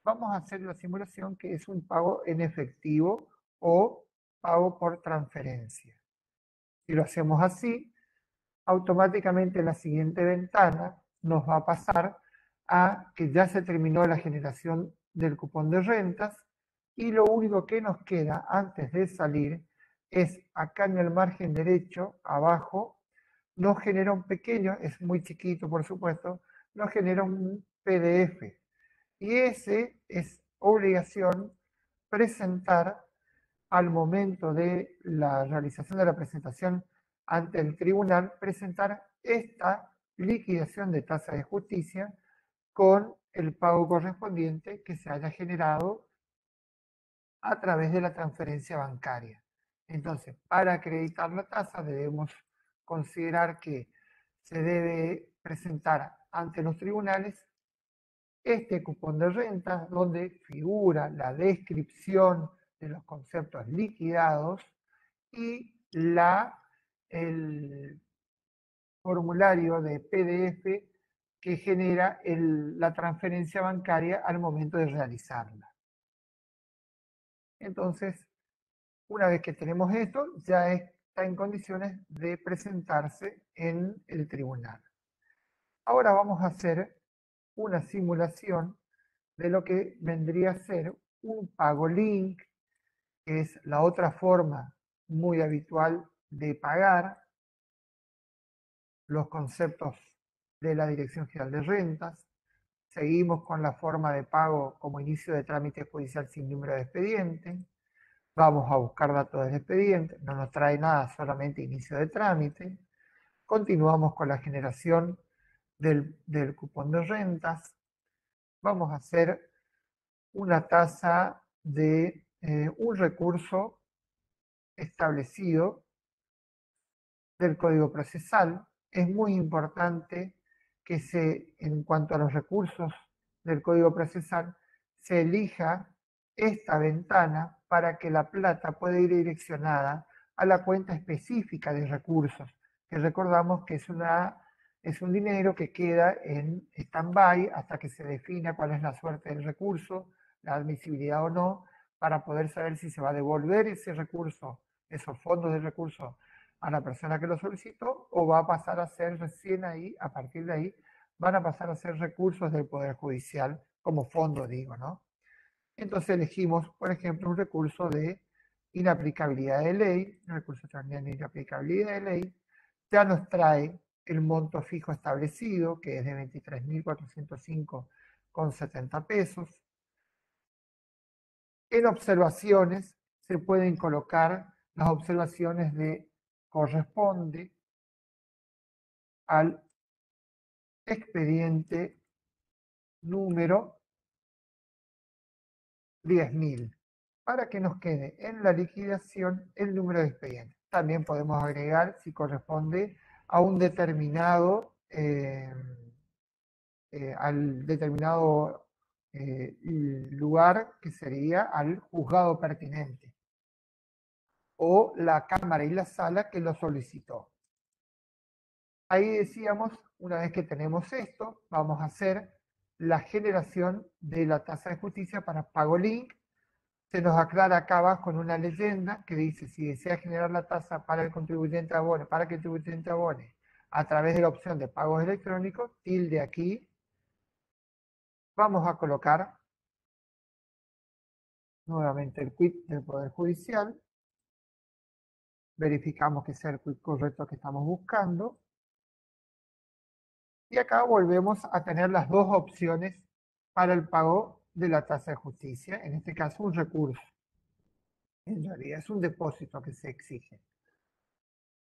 Vamos a hacer la simulación que es un pago en efectivo o pago por transferencia. Si lo hacemos así, automáticamente la siguiente ventana nos va a pasar a que ya se terminó la generación del cupón de rentas y lo único que nos queda antes de salir es acá en el margen derecho, abajo, nos genera un pequeño, es muy chiquito por supuesto, nos genera un PDF. Y ese es obligación presentar al momento de la realización de la presentación ante el tribunal, presentar esta liquidación de tasa de justicia con el pago correspondiente que se haya generado a través de la transferencia bancaria. Entonces, para acreditar la tasa debemos considerar que se debe presentar ante los tribunales este cupón de renta donde figura la descripción de los conceptos liquidados y el formulario de PDF que genera la transferencia bancaria al momento de realizarla. Entonces, una vez que tenemos esto, ya está en condiciones de presentarse en el tribunal. Ahora vamos a hacer una simulación de lo que vendría a ser un pago link, que es la otra forma muy habitual de pagar los conceptos de la Dirección General de Rentas. Seguimos con la forma de pago como inicio de trámite judicial sin número de expediente. Vamos a buscar datos del expediente, no nos trae nada, solamente inicio de trámite. Continuamos con la generación del cupón de rentas. Vamos a hacer una tasa de un recurso establecido del Código Procesal. Es muy importante que en cuanto a los recursos del Código Procesal, se elija esta ventana para que la plata pueda ir direccionada a la cuenta específica de recursos, que recordamos que es un dinero que queda en stand-by hasta que se defina cuál es la suerte del recurso, la admisibilidad o no, para poder saber si se va a devolver ese recurso, esos fondos de recursos a la persona que lo solicitó o va a pasar a ser recién ahí, a partir de ahí, van a pasar a ser recursos del Poder Judicial como fondo, digo, ¿no? Entonces elegimos, por ejemplo, un recurso de inaplicabilidad de ley, un recurso extraordinario de inaplicabilidad de ley, ya nos trae el monto fijo establecido, que es de 23.405,70 pesos. En observaciones se pueden colocar las observaciones de corresponde al expediente número 10.000 para que nos quede en la liquidación el número de expediente. También podemos agregar si corresponde a un determinado, al determinado lugar que sería al juzgado pertinente o la cámara y la sala que lo solicitó. Ahí decíamos, una vez que tenemos esto, vamos a hacer la generación de la tasa de justicia para pago link. Se nos aclara acá abajo con una leyenda que dice, si desea generar la tasa para el contribuyente abone, para que el contribuyente abone a través de la opción de pagos electrónicos, tilde aquí, vamos a colocar nuevamente el quit del Poder Judicial, verificamos que sea el quit correcto que estamos buscando, y acá volvemos a tener las dos opciones para el pago de la tasa de justicia, en este caso un recurso. En realidad es un depósito que se exige.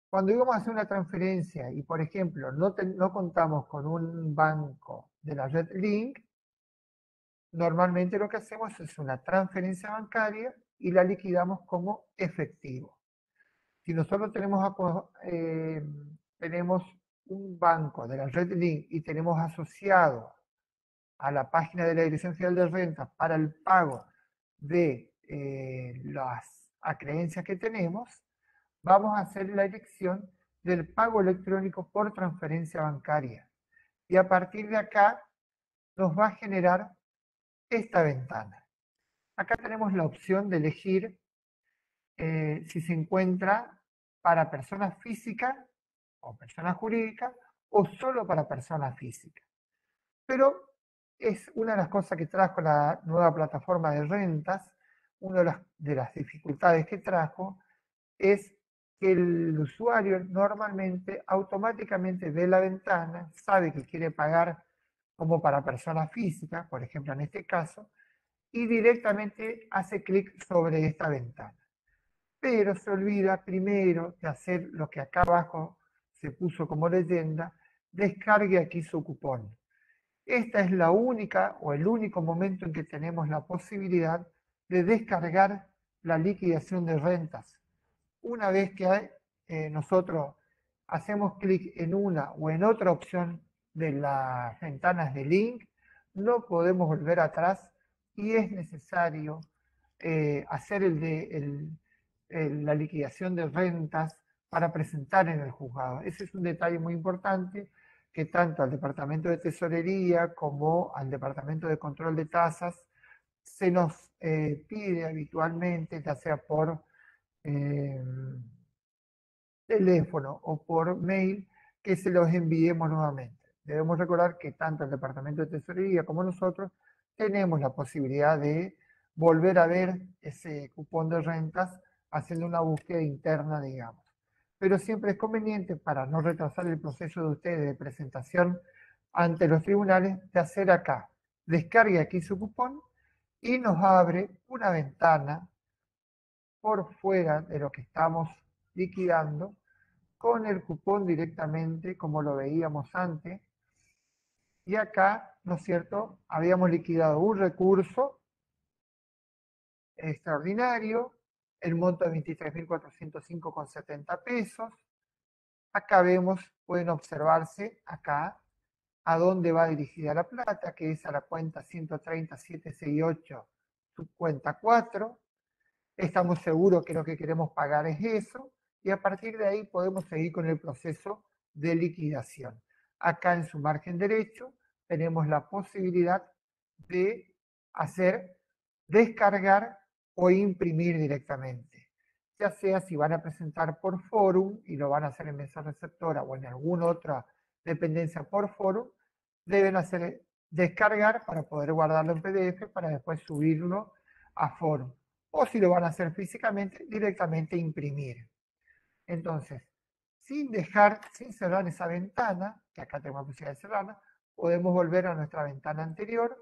Cuando íbamos a hacer una transferencia y, por ejemplo, no contamos con un banco de la red Link, normalmente lo que hacemos es una transferencia bancaria y la liquidamos como efectivo. Si nosotros tenemos un banco de la red Link y tenemos asociado a la página de la Dirección General de Rentas para el pago de las acreencias que tenemos, vamos a hacer la elección del pago electrónico por transferencia bancaria. Y a partir de acá nos va a generar esta ventana. Acá tenemos la opción de elegir si se encuentra para personas físicas o personas jurídicas o solo para personas físicas. Pero es una de las cosas que trajo la nueva plataforma de rentas, una de las dificultades que trajo es que el usuario normalmente automáticamente ve la ventana, sabe que quiere pagar como para personas físicas, por ejemplo en este caso, y directamente hace clic sobre esta ventana. Pero se olvida primero de hacer lo que acá abajo se puso como leyenda, descargue aquí su cupón. Esta es la única o el único momento en que tenemos la posibilidad de descargar la liquidación de rentas. Una vez que nosotros hacemos clic en una o en otra opción de las ventanas de link, no podemos volver atrás y es necesario hacer la liquidación de rentas para presentar en el juzgado. Ese es un detalle muy importante que tanto al Departamento de Tesorería como al Departamento de Control de Tasas se nos pide habitualmente, ya sea por eh, teléfono o por mail, que se los enviemos nuevamente. Debemos recordar que tanto el Departamento de Tesorería como nosotros tenemos la posibilidad de volver a ver ese cupón de rentas haciendo una búsqueda interna, digamos. Pero siempre es conveniente, para no retrasar el proceso de ustedes de presentación ante los tribunales, de hacer acá, descargue aquí su cupón y nos abre una ventana por fuera de lo que estamos liquidando con el cupón directamente como lo veíamos antes. Y acá, ¿no es cierto?, habíamos liquidado un recurso extraordinario, el monto de 23.405,70 pesos. Acá vemos, pueden observarse acá a dónde va dirigida la plata, que es a la cuenta 130.768, subcuenta 4. Estamos seguros que lo que queremos pagar es eso y a partir de ahí podemos seguir con el proceso de liquidación. Acá en su margen derecho tenemos la posibilidad de hacer descargar o imprimir directamente. Ya sea si van a presentar por Forum y lo van a hacer en mesa receptora o en alguna otra dependencia por Forum, deben hacer descargar para poder guardarlo en PDF para después subirlo a Forum. O si lo van a hacer físicamente, directamente imprimir. Entonces, sin cerrar esa ventana, que acá tenemos la posibilidad de cerrarla, podemos volver a nuestra ventana anterior,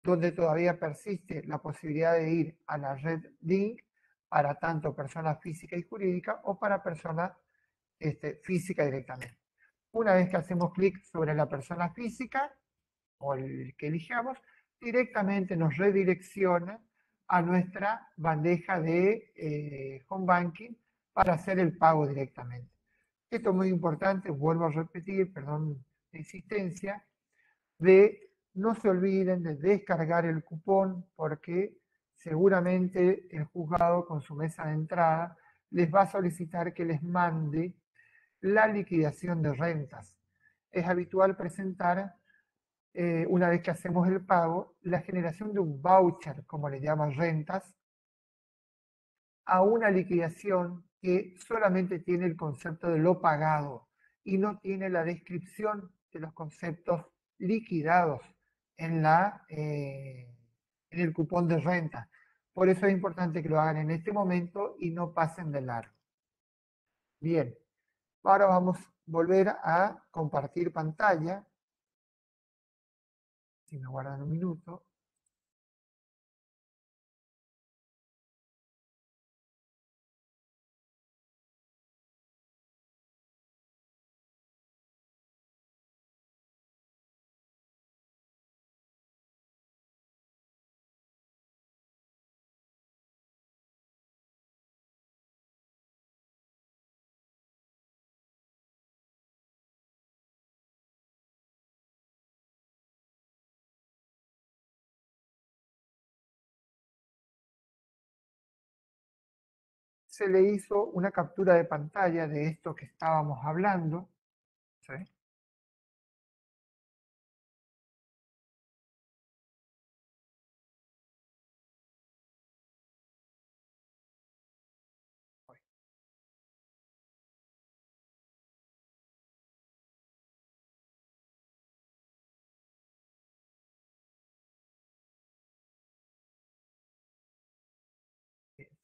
donde todavía persiste la posibilidad de ir a la red Link para tanto persona física y jurídica o para persona física directamente. Una vez que hacemos clic sobre la persona física o el que elijamos, directamente nos redirecciona a nuestra bandeja de Home Banking para hacer el pago directamente. Esto es muy importante, vuelvo a repetir, perdón la insistencia, de no se olviden de descargar el cupón porque seguramente el juzgado con su mesa de entrada les va a solicitar que les mande la liquidación de rentas. Es habitual presentar, una vez que hacemos el pago, la generación de un voucher, como le llaman rentas, a una liquidación que solamente tiene el concepto de lo pagado y no tiene la descripción de los conceptos liquidados en el cupón de renta. Por eso es importante que lo hagan en este momento y no pasen de largo. Bien, ahora vamos a volver a compartir pantalla. Si me guardan un minuto. se le hizo una captura de pantalla de esto que estábamos hablando. ¿Sí?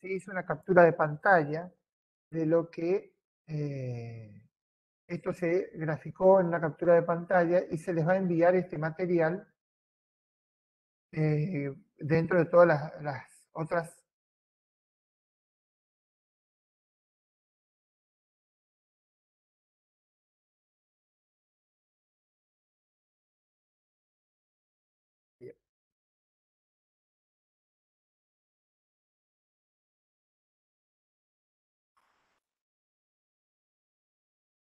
Se hizo una captura de pantalla de lo que esto se graficó en una captura de pantalla y se les va a enviar este material dentro de todas las otras.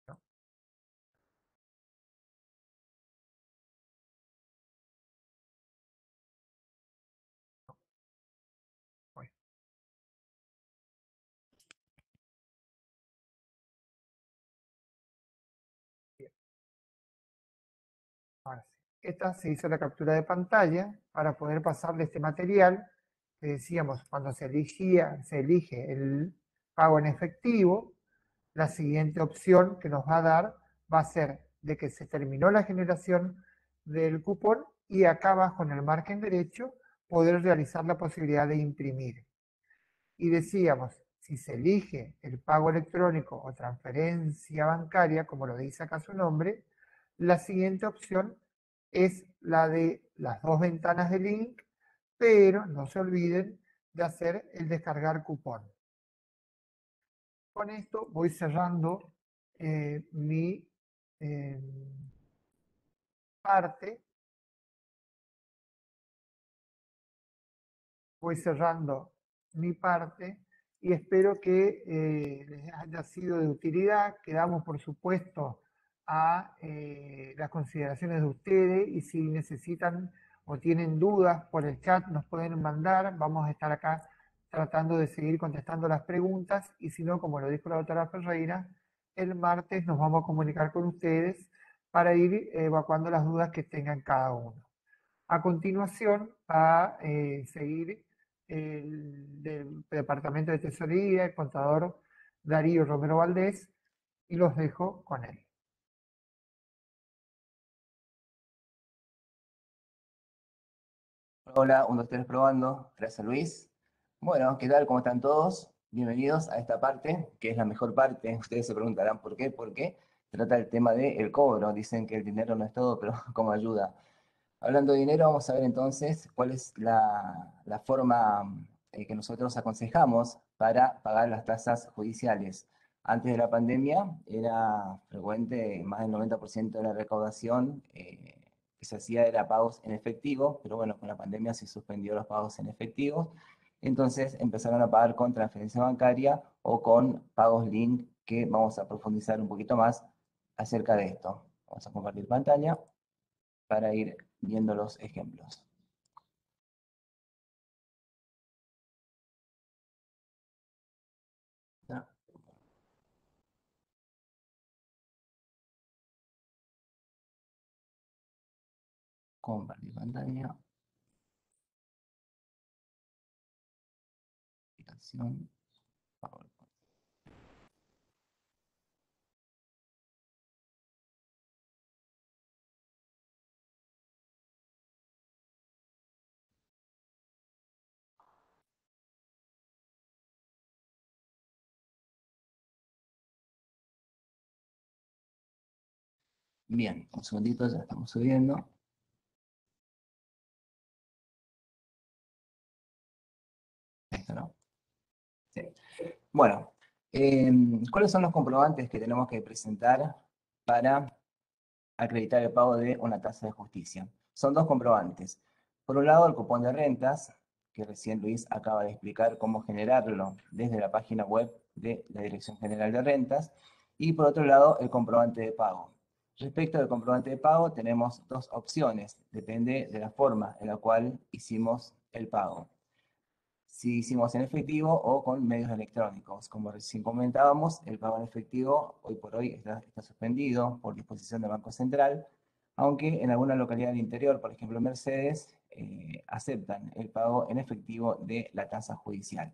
¿No? Bueno, bien. Ahora sí. Esta se hizo la captura de pantalla para poder pasarle este material que decíamos, cuando se elige el pago en efectivo, la siguiente opción que nos va a dar va a ser de que se terminó la generación del cupón y acá abajo en el margen derecho poder realizar la posibilidad de imprimir. Y decíamos, si se elige el pago electrónico o transferencia bancaria, como lo dice acá su nombre, la siguiente opción es la de las dos ventanas de link, pero no se olviden de hacer el descargar cupón. Con esto voy cerrando mi parte, voy cerrando mi parte y espero que les haya sido de utilidad. Quedamos, por supuesto, a las consideraciones de ustedes y si necesitan o tienen dudas por el chat nos pueden mandar. Vamos a estar acá tratando de seguir contestando las preguntas y si no, como lo dijo la doctora Ferreira, el martes nos vamos a comunicar con ustedes para ir evacuando las dudas que tengan cada uno. A continuación, va a seguir el del Departamento de Tesorería, el contador Darío Romero Valdés, y los dejo con él. Hola, 1, 2, 3 probando. Gracias, Luis. Bueno, ¿qué tal? ¿Cómo están todos? Bienvenidos a esta parte, que es la mejor parte. Ustedes se preguntarán por qué. Porque trata el tema del cobro. Dicen que el dinero no es todo, pero como ayuda. Hablando de dinero, vamos a ver entonces cuál es la forma que nosotros aconsejamos para pagar las tasas judiciales. Antes de la pandemia era frecuente, más del 90% de la recaudación que se hacía era pagos en efectivo, pero bueno, con la pandemia se suspendió los pagos en efectivo. Entonces empezaron a pagar con transferencia bancaria o con pagos link, que vamos a profundizar un poquito más acerca de esto. Vamos a compartir pantalla para ir viendo los ejemplos. ¿Ya? Compartir pantalla. Aplicación. PowerPoint. Bien, un segundito, ya estamos subiendo. Esto, ¿no? Sí. Bueno, ¿cuáles son los comprobantes que tenemos que presentar para acreditar el pago de una tasa de justicia? Son dos comprobantes. Por un lado, el cupón de rentas, que recién Luis acaba de explicar cómo generarlo desde la página web de la Dirección General de Rentas. Y por otro lado, el comprobante de pago. Respecto del comprobante de pago, tenemos dos opciones. Depende de la forma en la cual hicimos el pago. si hicimos en efectivo o con medios electrónicos. Como recién comentábamos, el pago en efectivo hoy por hoy está suspendido por disposición del Banco Central, aunque en alguna localidad del interior, por ejemplo Mercedes, aceptan el pago en efectivo de la tasa judicial.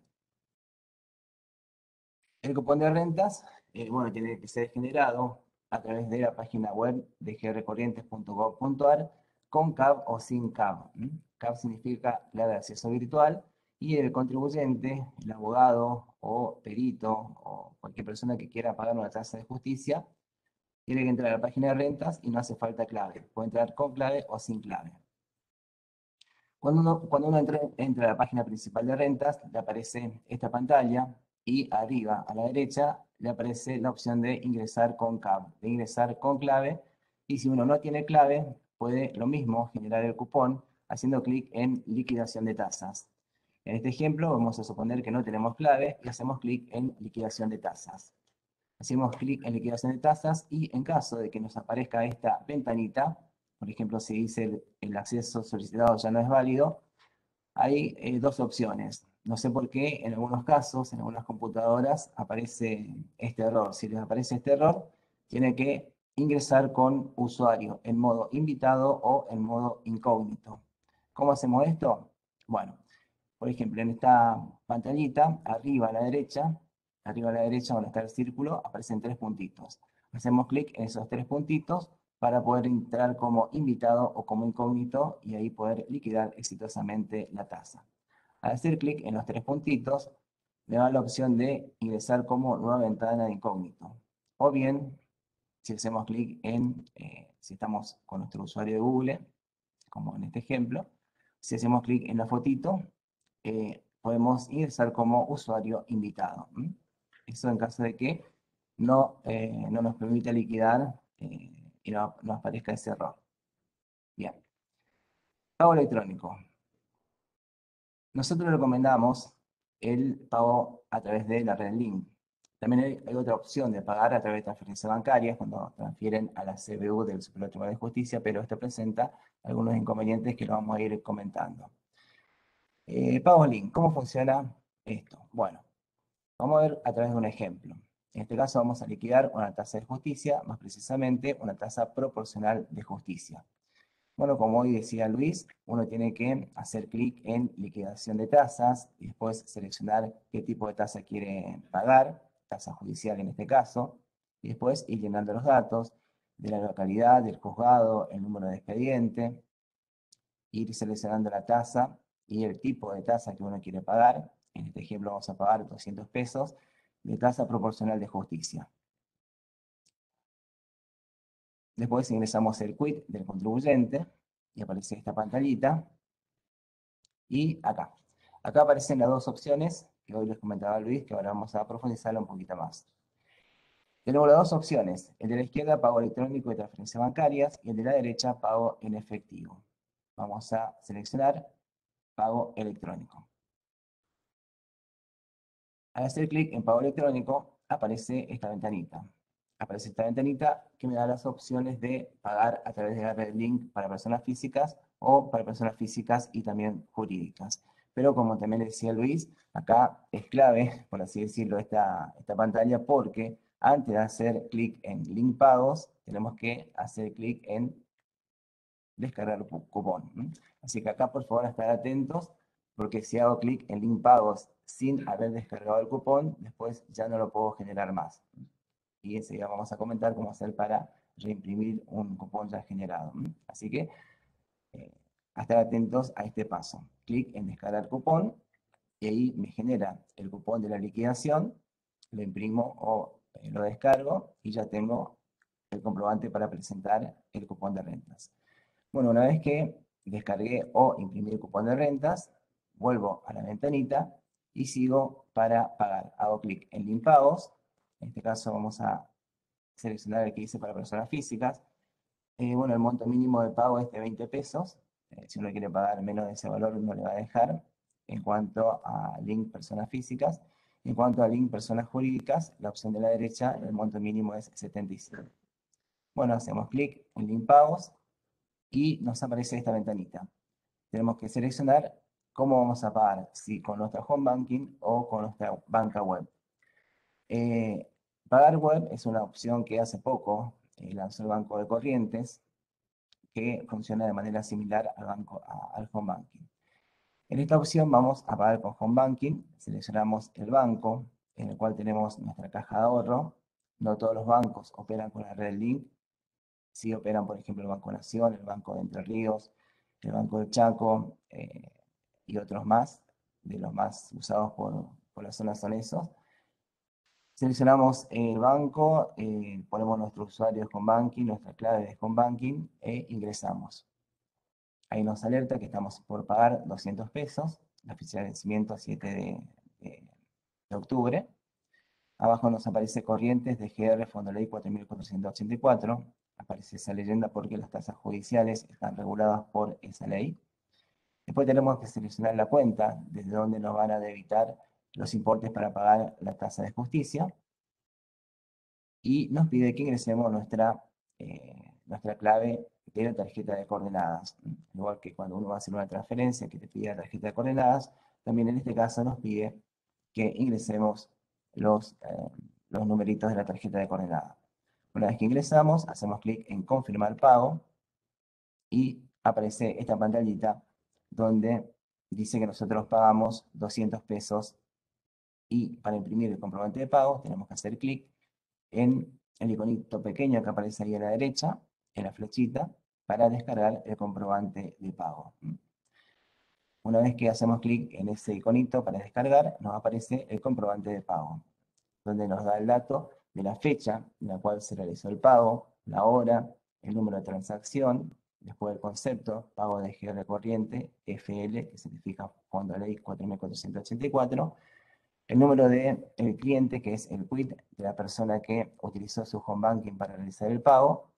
El cupón de rentas, bueno, tiene que ser generado a través de la página web de grcorrientes.gov.ar con CAB o sin CAB. CAB significa clave de acceso virtual y el contribuyente, el abogado o perito o cualquier persona que quiera pagar una tasa de justicia tiene que entrar a la página de rentas y no hace falta clave. Puede entrar con clave o sin clave. Cuando uno entra a la página principal de rentas, le aparece esta pantalla y arriba a la derecha le aparece la opción de ingresar con CAB, de ingresar con clave. Y si uno no tiene clave, puede lo mismo generar el cupón haciendo clic en liquidación de tasas. En este ejemplo vamos a suponer que no tenemos clave y hacemos clic en liquidación de tasas. Hacemos clic en liquidación de tasas y en caso de que nos aparezca esta ventanita, por ejemplo, si dice el acceso solicitado ya no es válido, hay dos opciones. No sé por qué en algunos casos, en algunas computadoras, aparece este error. Si les aparece este error, tiene que ingresar con usuario en modo invitado o en modo incógnito. ¿Cómo hacemos esto? Bueno, por ejemplo, en esta pantallita, arriba a la derecha donde está el círculo, aparecen tres puntitos. Hacemos clic en esos tres puntitos para poder entrar como invitado o como incógnito y ahí poder liquidar exitosamente la tasa. Al hacer clic en los tres puntitos, me da la opción de ingresar como nueva ventana de incógnito. O bien, si hacemos clic en, si estamos con nuestro usuario de Google, como en este ejemplo, si hacemos clic en la fotito, podemos ingresar como usuario invitado. Eso en caso de que no nos permita liquidar y no aparezca ese error. Bien. Pago electrónico. Nosotros recomendamos el pago a través de la red Link. También hay otra opción de pagar a través de transferencias bancarias cuando transfieren a la CBU del Superior Tribunal de Justicia, pero esto presenta algunos inconvenientes que lo vamos a ir comentando. Pago Link, ¿cómo funciona esto? Bueno, vamos a ver a través de un ejemplo. En este caso vamos a liquidar una tasa de justicia, más precisamente una tasa proporcional de justicia. Bueno, como hoy decía Luis, uno tiene que hacer clic en liquidación de tasas y después seleccionar qué tipo de tasa quiere pagar, tasa judicial en este caso, y después ir llenando los datos de la localidad, del juzgado, el número de expediente, ir seleccionando la tasa y el tipo de tasa que uno quiere pagar. En este ejemplo vamos a pagar 200 pesos de tasa proporcional de justicia. Después ingresamos el quit del contribuyente y aparece esta pantallita. Y acá. Acá aparecen las dos opciones que hoy les comentaba Luis, que ahora vamos a profundizarlo un poquito más. Tenemos las dos opciones. El de la izquierda, pago electrónico y transferencias bancarias, y el de la derecha, pago en efectivo. Vamos a seleccionar pago electrónico. Al hacer clic en pago electrónico, aparece esta ventanita. Aparece esta ventanita que me da las opciones de pagar a través de la red Link para personas físicas o para personas físicas y también jurídicas. Pero como también decía Luis, acá es clave, por así decirlo, esta pantalla porque antes de hacer clic en Link Pagos, tenemos que hacer clic en descargar cupón. Así que acá por favor estar atentos porque si hago clic en Link Pagos sin haber descargado el cupón, después ya no lo puedo generar más. Y enseguida vamos a comentar cómo hacer para reimprimir un cupón ya generado. Así que a estar atentos a este paso. Clic en descargar cupón y ahí me genera el cupón de la liquidación, lo imprimo o lo descargo y ya tengo el comprobante para presentar el cupón de rentas. Bueno, una vez que descargué o imprimí el cupón de rentas, vuelvo a la ventanita y sigo para pagar. Hago clic en Link Pagos. En este caso vamos a seleccionar el que dice para personas físicas. Bueno, el monto mínimo de pago es de 20 pesos. Si uno quiere pagar menos de ese valor, no le va a dejar. En cuanto a Link Personas Físicas. En cuanto a Link Personas Jurídicas, la opción de la derecha, el monto mínimo es 75. Bueno, hacemos clic en Link Pagos y nos aparece esta ventanita. Tenemos que seleccionar ¿Cómo vamos a pagar? Si con nuestra home banking o con nuestra banca web. Pagar web es una opción que hace poco lanzó el Banco de Corrientes, que funciona de manera similar al home banking. En esta opción vamos a pagar con home banking, seleccionamos el banco en el cual tenemos nuestra caja de ahorro. No todos los bancos operan con la red Link, sí operan, por ejemplo, el Banco Nación, el Banco de Entre Ríos, el Banco de Chaco y otros más. De los más usados por la zona son esos. Seleccionamos el banco, ponemos nuestro usuario de home banking, nuestra clave de home banking e ingresamos. Ahí nos alerta que estamos por pagar 200 pesos, la fecha de vencimiento 7 de octubre. Abajo nos aparece corrientes de GR Fondo Ley 4484. Aparece esa leyenda porque las tasas judiciales están reguladas por esa ley. Después tenemos que seleccionar la cuenta desde donde nos van a debitar los importes para pagar la tasa de justicia. Y nos pide que ingresemos nuestra clave de la tarjeta de coordenadas. Igual que cuando uno va a hacer una transferencia que te pide la tarjeta de coordenadas, también en este caso nos pide que ingresemos los numeritos de la tarjeta de coordenadas. Una vez que ingresamos, hacemos clic en confirmar pago y aparece esta pantallita donde dice que nosotros pagamos 200 pesos y para imprimir el comprobante de pago tenemos que hacer clic en el iconito pequeño que aparece ahí a la derecha, en la flechita, para descargar el comprobante de pago. Una vez que hacemos clic en ese iconito para descargar, nos aparece el comprobante de pago, donde nos da el dato de la fecha en la cual se realizó el pago, la hora, el número de transacción, después el concepto, pago de GR corriente, FL, que significa Fondo de Ley 4484, el número del cliente, que es el quit de la persona que utilizó su home banking para realizar el pago,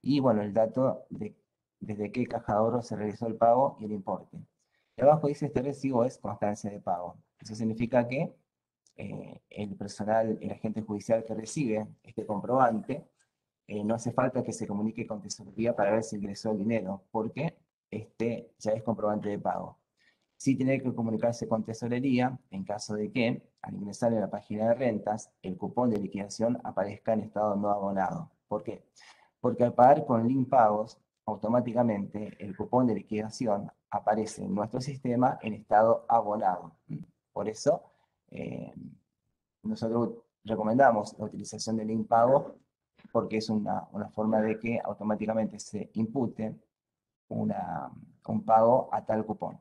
y bueno, el dato de desde qué caja de ahorro se realizó el pago y el importe. Y abajo dice este recibo es constancia de pago. Eso significa que el personal, el agente judicial que recibe este comprobante, no hace falta que se comunique con tesorería para ver si ingresó el dinero, porque este ya es comprobante de pago. Sí tiene que comunicarse con tesorería en caso de que, al ingresar en la página de rentas, el cupón de liquidación aparezca en estado no abonado. ¿Por qué? Porque al pagar con link pagos, automáticamente el cupón de liquidación aparece en nuestro sistema en estado abonado. Por eso, nosotros recomendamos la utilización de link pago porque es una forma de que automáticamente se impute un pago a tal cupón.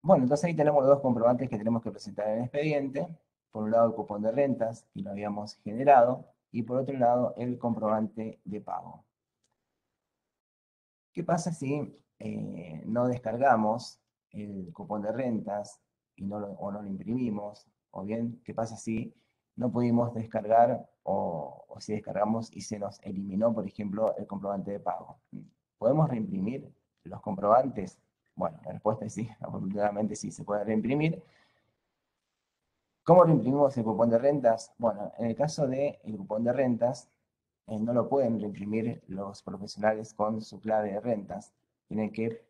Bueno, entonces ahí tenemos los dos comprobantes que tenemos que presentar en el expediente. Por un lado el cupón de rentas, que lo habíamos generado, y por otro lado el comprobante de pago. ¿Qué pasa si no descargamos el cupón de rentas o no lo imprimimos? O bien, ¿qué pasa si no pudimos descargar o si descargamos y se nos eliminó, por ejemplo, el comprobante de pago? ¿Podemos reimprimir los comprobantes? Bueno, la respuesta es sí, afortunadamente sí se puede reimprimir. ¿Cómo reimprimimos el cupón de rentas? Bueno, en el caso del cupón de rentas, no lo pueden reimprimir los profesionales con su clave de rentas. Tienen que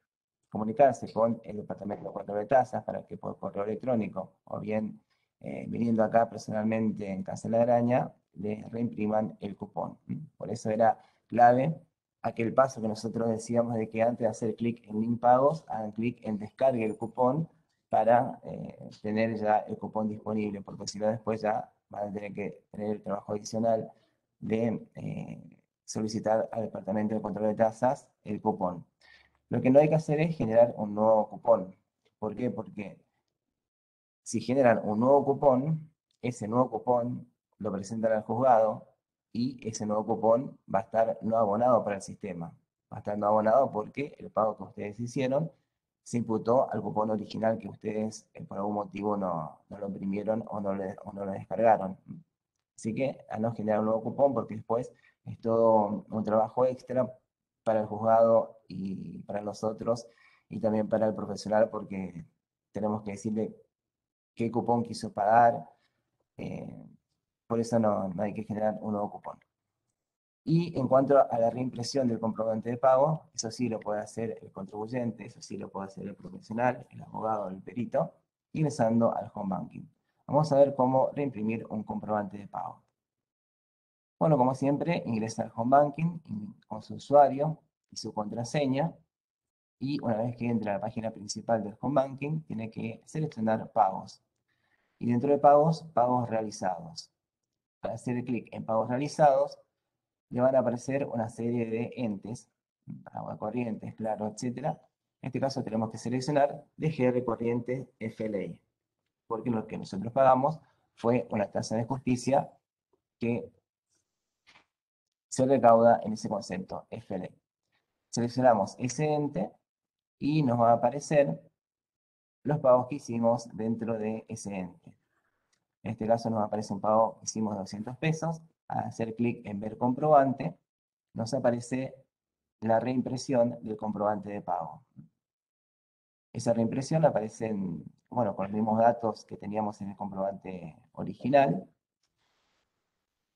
comunicarse con el departamento de control de tasas para que por correo electrónico o bien viniendo acá personalmente en Casa de la Araña, les reimpriman el cupón. Por eso era clave aquel paso que nosotros decíamos de que antes de hacer clic en link pagos, hagan clic en descargue el cupón para tener ya el cupón disponible, porque si no después ya van a tener que tener el trabajo adicional de solicitar al Departamento de Control de Tasas el cupón. Lo que no hay que hacer es generar un nuevo cupón. ¿Por qué? Porque si generan un nuevo cupón, ese nuevo cupón lo presentan al juzgado y ese nuevo cupón va a estar no abonado para el sistema. Va a estar no abonado porque el pago que ustedes hicieron se imputó al cupón original que ustedes por algún motivo no lo imprimieron o no lo descargaron. Así que a no generar un nuevo cupón porque después es todo un trabajo extra para el juzgado y para nosotros y también para el profesional porque tenemos que decirle qué cupón quiso pagar. Por eso no hay que generar un nuevo cupón. Y en cuanto a la reimpresión del comprobante de pago, eso sí lo puede hacer el contribuyente, eso sí lo puede hacer el profesional, el abogado, el perito, ingresando al home banking. Vamos a ver cómo reimprimir un comprobante de pago. Bueno, como siempre, ingresa al home banking con su usuario y su contraseña. Y una vez que entre a la página principal del home banking, tiene que seleccionar pagos. Y dentro de pagos, pagos realizados. Para hacer clic en pagos realizados, le van a aparecer una serie de entes, agua corriente, claro, etcétera. En este caso tenemos que seleccionar DGR corriente FLI, porque lo que nosotros pagamos fue una tasa de justicia que se recauda en ese concepto, FLI. Seleccionamos ese ente y nos va a aparecer los pagos que hicimos dentro de ese ente. En este caso nos aparece un pago que hicimos de 200 pesos. Al hacer clic en ver comprobante, nos aparece la reimpresión del comprobante de pago. Esa reimpresión aparece bueno, con los mismos datos que teníamos en el comprobante original,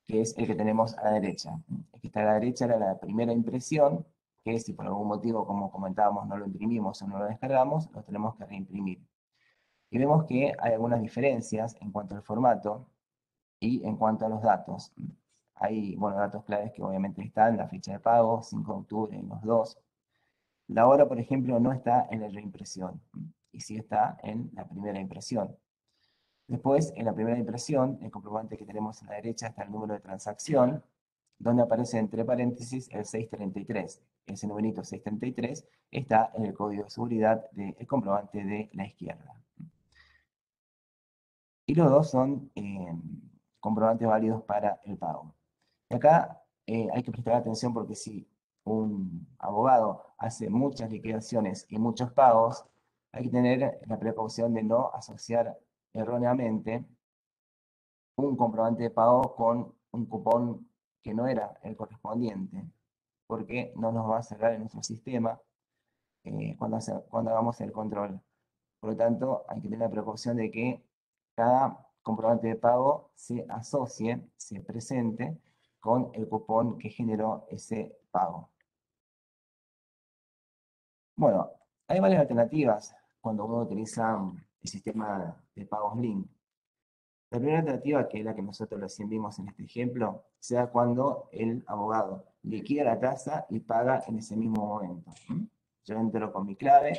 que es el que tenemos a la derecha. El que está a la derecha era la primera impresión, que si por algún motivo, como comentábamos, no lo imprimimos o no lo descargamos, lo tenemos que reimprimir. Y vemos que hay algunas diferencias en cuanto al formato y en cuanto a los datos. Hay, bueno, datos claves que obviamente están, la fecha de pago, 5 de octubre, en los dos. La hora, por ejemplo, no está en la reimpresión, y sí está en la primera impresión. Después, en la primera impresión, el comprobante que tenemos a la derecha está el número de transacción, donde aparece entre paréntesis el 633. Ese numerito 633 está en el código de seguridad del comprobante de la izquierda. Y los dos son comprobantes válidos para el pago. Y acá hay que prestar atención porque si un abogado hace muchas liquidaciones y muchos pagos, hay que tener la precaución de no asociar erróneamente un comprobante de pago con un cupón que no era el correspondiente, porque no nos va a cerrar en nuestro sistema cuando hagamos el control. Por lo tanto, hay que tener la precaución de que cada comprobante de pago se asocie, se presente con el cupón que generó ese pago. Bueno, hay varias alternativas cuando uno utiliza el sistema de pagos link. La primera alternativa, que es la que nosotros recién vimos en este ejemplo, sea cuando el abogado liquida la tasa y paga en ese mismo momento. Yo entro con mi clave,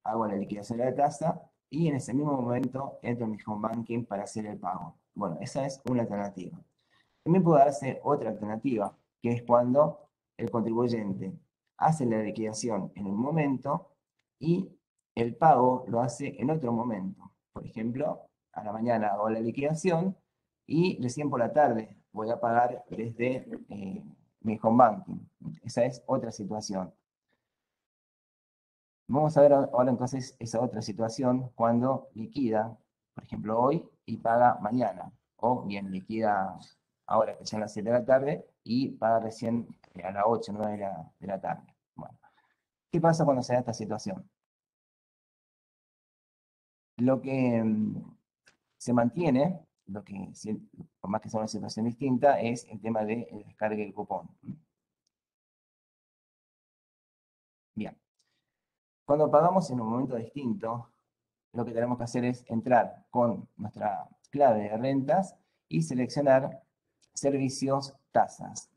hago la liquidación de la tasa y en ese mismo momento entro en mi home banking para hacer el pago. Bueno, esa es una alternativa. También puede darse otra alternativa, que es cuando el contribuyente hace la liquidación en un momento y el pago lo hace en otro momento. Por ejemplo, a la mañana hago la liquidación y recién por la tarde voy a pagar desde mi home banking. Esa es otra situación. Vamos a ver ahora entonces esa otra situación cuando liquida, por ejemplo, hoy y paga mañana. O bien liquida ahora que son las 7 de la tarde y paga recién a las 8 o 9 de la tarde. Bueno, ¿qué pasa cuando se da esta situación? Lo que se mantiene, por más que sea una situación distinta, es el tema de descargue del cupón. Bien. Cuando pagamos en un momento distinto, lo que tenemos que hacer es entrar con nuestra clave de rentas y seleccionar servicios tasas.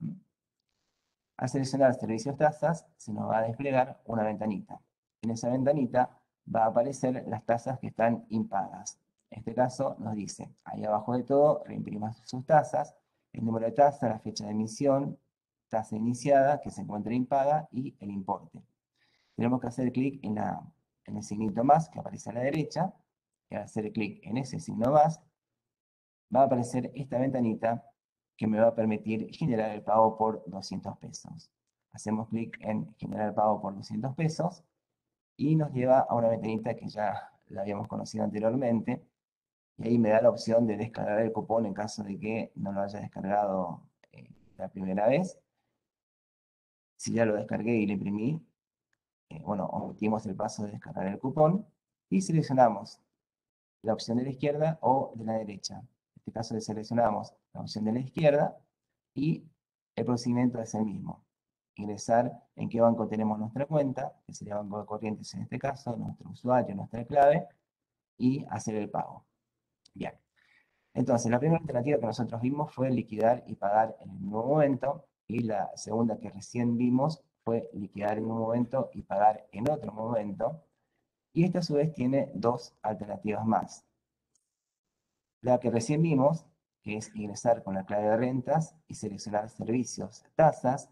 Al seleccionar servicios tasas, se nos va a desplegar una ventanita. En esa ventanita va a aparecer las tasas que están impagas. En este caso nos dice, ahí abajo de todo, reimprima sus tasas, el número de tasa, la fecha de emisión, tasa iniciada que se encuentra impaga y el importe. Tenemos que hacer clic en el signito más que aparece a la derecha, y al hacer clic en ese signo más, va a aparecer esta ventanita que me va a permitir generar el pago por 200 pesos. Hacemos clic en generar el pago por 200 pesos y nos lleva a una ventanita que ya la habíamos conocido anteriormente, y ahí me da la opción de descargar el cupón en caso de que no lo haya descargado la primera vez. Si ya lo descargué y lo imprimí, bueno, omitimos el paso de descargar el cupón y seleccionamos la opción de la izquierda o de la derecha. En este caso seleccionamos la opción de la izquierda y el procedimiento es el mismo. Ingresar en qué banco tenemos nuestra cuenta, que sería Banco de Corrientes en este caso, nuestro usuario, nuestra clave, y hacer el pago. Bien. Entonces, la primera alternativa que nosotros vimos fue liquidar y pagar en el mismo momento, y la segunda que recién vimos fue liquidar en un momento y pagar en otro momento, y esta a su vez tiene dos alternativas más. La que recién vimos, que es ingresar con la clave de rentas y seleccionar servicios, tasas,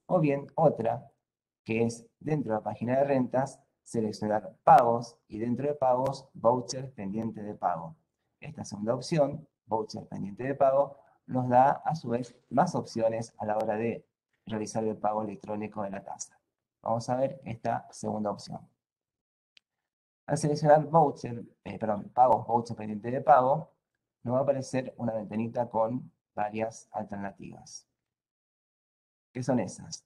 o bien otra, que es dentro de la página de rentas, seleccionar pagos y dentro de pagos, voucher pendiente de pago. Esta segunda opción, voucher pendiente de pago, nos da a su vez más opciones a la hora de realizar el pago electrónico de la tasa. Vamos a ver esta segunda opción. Al seleccionar pagos, voucher pendiente de pago, nos va a aparecer una ventanita con varias alternativas. ¿Qué son esas?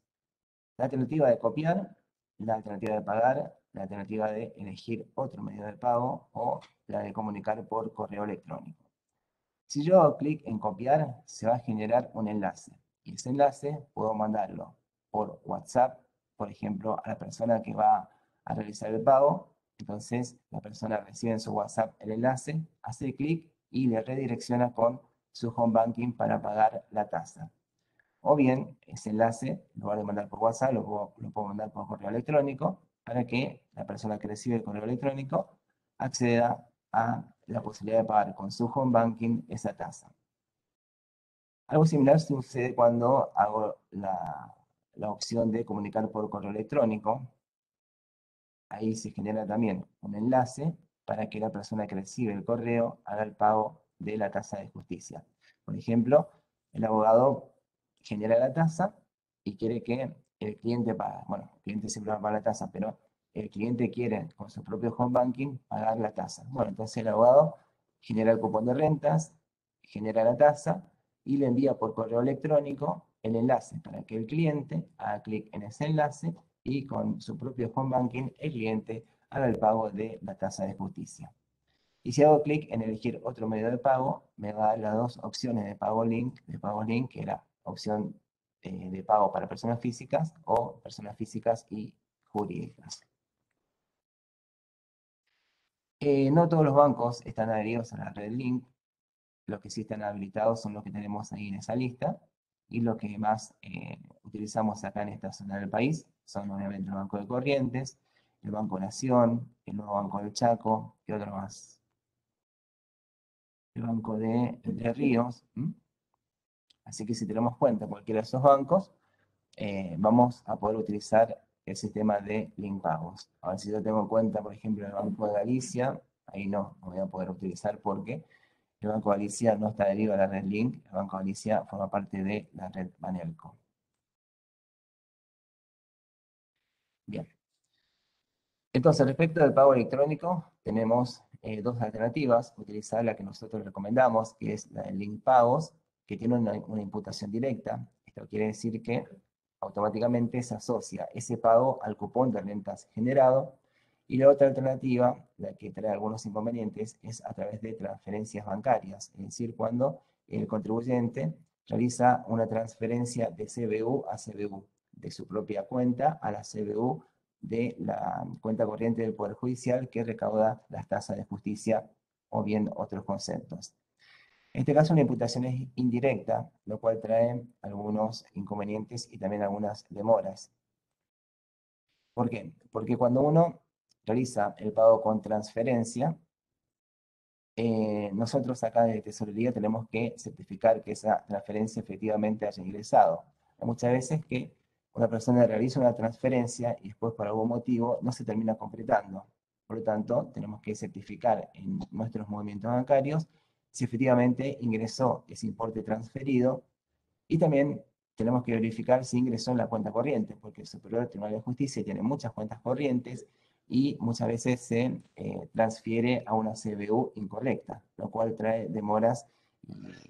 La alternativa de copiar, la alternativa de pagar, la alternativa de elegir otro medio de pago o la de comunicar por correo electrónico. Si yo hago clic en copiar, se va a generar un enlace. Y ese enlace puedo mandarlo por WhatsApp, por ejemplo, a la persona que va a realizar el pago. Entonces, la persona recibe en su WhatsApp el enlace, hace clic y le redirecciona con su home banking para pagar la tasa. O bien, ese enlace, en lugar de mandar por WhatsApp, lo puedo mandar por correo electrónico para que la persona que recibe el correo electrónico acceda a la posibilidad de pagar con su home banking esa tasa. Algo similar sucede cuando hago la opción de comunicar por correo electrónico. Ahí se genera también un enlace para que la persona que recibe el correo haga el pago de la tasa de justicia. Por ejemplo, el abogado genera la tasa y quiere que el cliente pague. Bueno, el cliente siempre va a pagar la tasa, pero el cliente quiere con su propio home banking pagar la tasa. Bueno, entonces el abogado genera el cupón de rentas, genera la tasa y le envía por correo electrónico el enlace para que el cliente haga clic en ese enlace y con su propio home banking el cliente haga el pago de la tasa de justicia. Y si hago clic en elegir otro medio de pago, me va a dar las dos opciones de pago link, que era opción de pago para personas físicas o personas físicas y jurídicas. No todos los bancos están adheridos a la red Link. Los que sí están habilitados son los que tenemos ahí en esa lista. Y los que más utilizamos acá en esta zona del país son obviamente el Banco de Corrientes, el Banco Nación, el Nuevo Banco del Chaco y otro más. El Banco de Entre Ríos. Así que si tenemos cuenta cualquiera de esos bancos, vamos a poder utilizar el sistema de link pagos. Ahora, si yo tengo en cuenta, por ejemplo, el Banco de Galicia, ahí no voy a poder utilizar porque el Banco de Galicia no está adherido a la red Link. El Banco de Galicia forma parte de la red Banelco. Bien. Entonces, respecto del pago electrónico, tenemos dos alternativas. Utilizar la que nosotros recomendamos, que es la de Link Pagos, que tiene una imputación directa. Esto quiere decir que automáticamente se asocia ese pago al cupón de rentas generado. Y la otra alternativa, la que trae algunos inconvenientes, es a través de transferencias bancarias, es decir, cuando el contribuyente realiza una transferencia de CBU a CBU, de su propia cuenta a la CBU de la cuenta corriente del Poder Judicial que recauda las tasas de justicia o bien otros conceptos. En este caso, una imputación es indirecta, lo cual trae algunos inconvenientes y también algunas demoras. ¿Por qué? Porque cuando uno realiza el pago con transferencia, nosotros acá de Tesorería tenemos que certificar que esa transferencia efectivamente haya ingresado. Hay muchas veces que una persona realiza una transferencia y después por algún motivo no se termina concretando. Por lo tanto, tenemos que certificar en nuestros movimientos bancarios si efectivamente ingresó ese importe transferido y también tenemos que verificar si ingresó en la cuenta corriente, porque el Superior Tribunal de Justicia tiene muchas cuentas corrientes y muchas veces se transfiere a una CBU incorrecta, lo cual trae demoras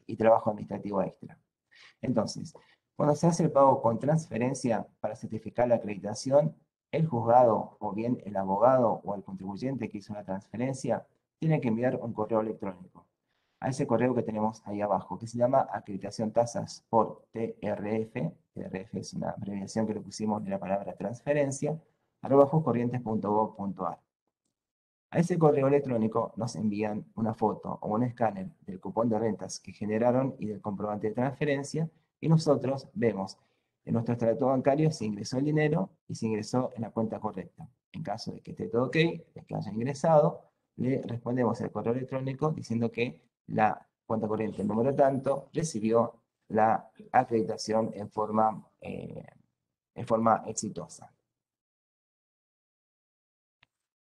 y trabajo administrativo extra. Entonces, cuando se hace el pago con transferencia para certificar la acreditación, el juzgado o bien el abogado o el contribuyente que hizo la transferencia tiene que enviar un correo electrónico. a ese correo que tenemos ahí abajo, que se llama acreditación tasas por TRF. TRF es una abreviación que le pusimos de la palabra transferencia, @juscorrientes.gov.ar. A ese correo electrónico nos envían una foto o un escáner del cupón de rentas que generaron y del comprobante de transferencia, y nosotros vemos en nuestro extracto bancario si ingresó el dinero y si ingresó en la cuenta correcta. En caso de que esté todo ok, de que haya ingresado, le respondemos el correo electrónico diciendo que la cuenta corriente número tanto recibió la acreditación en forma exitosa.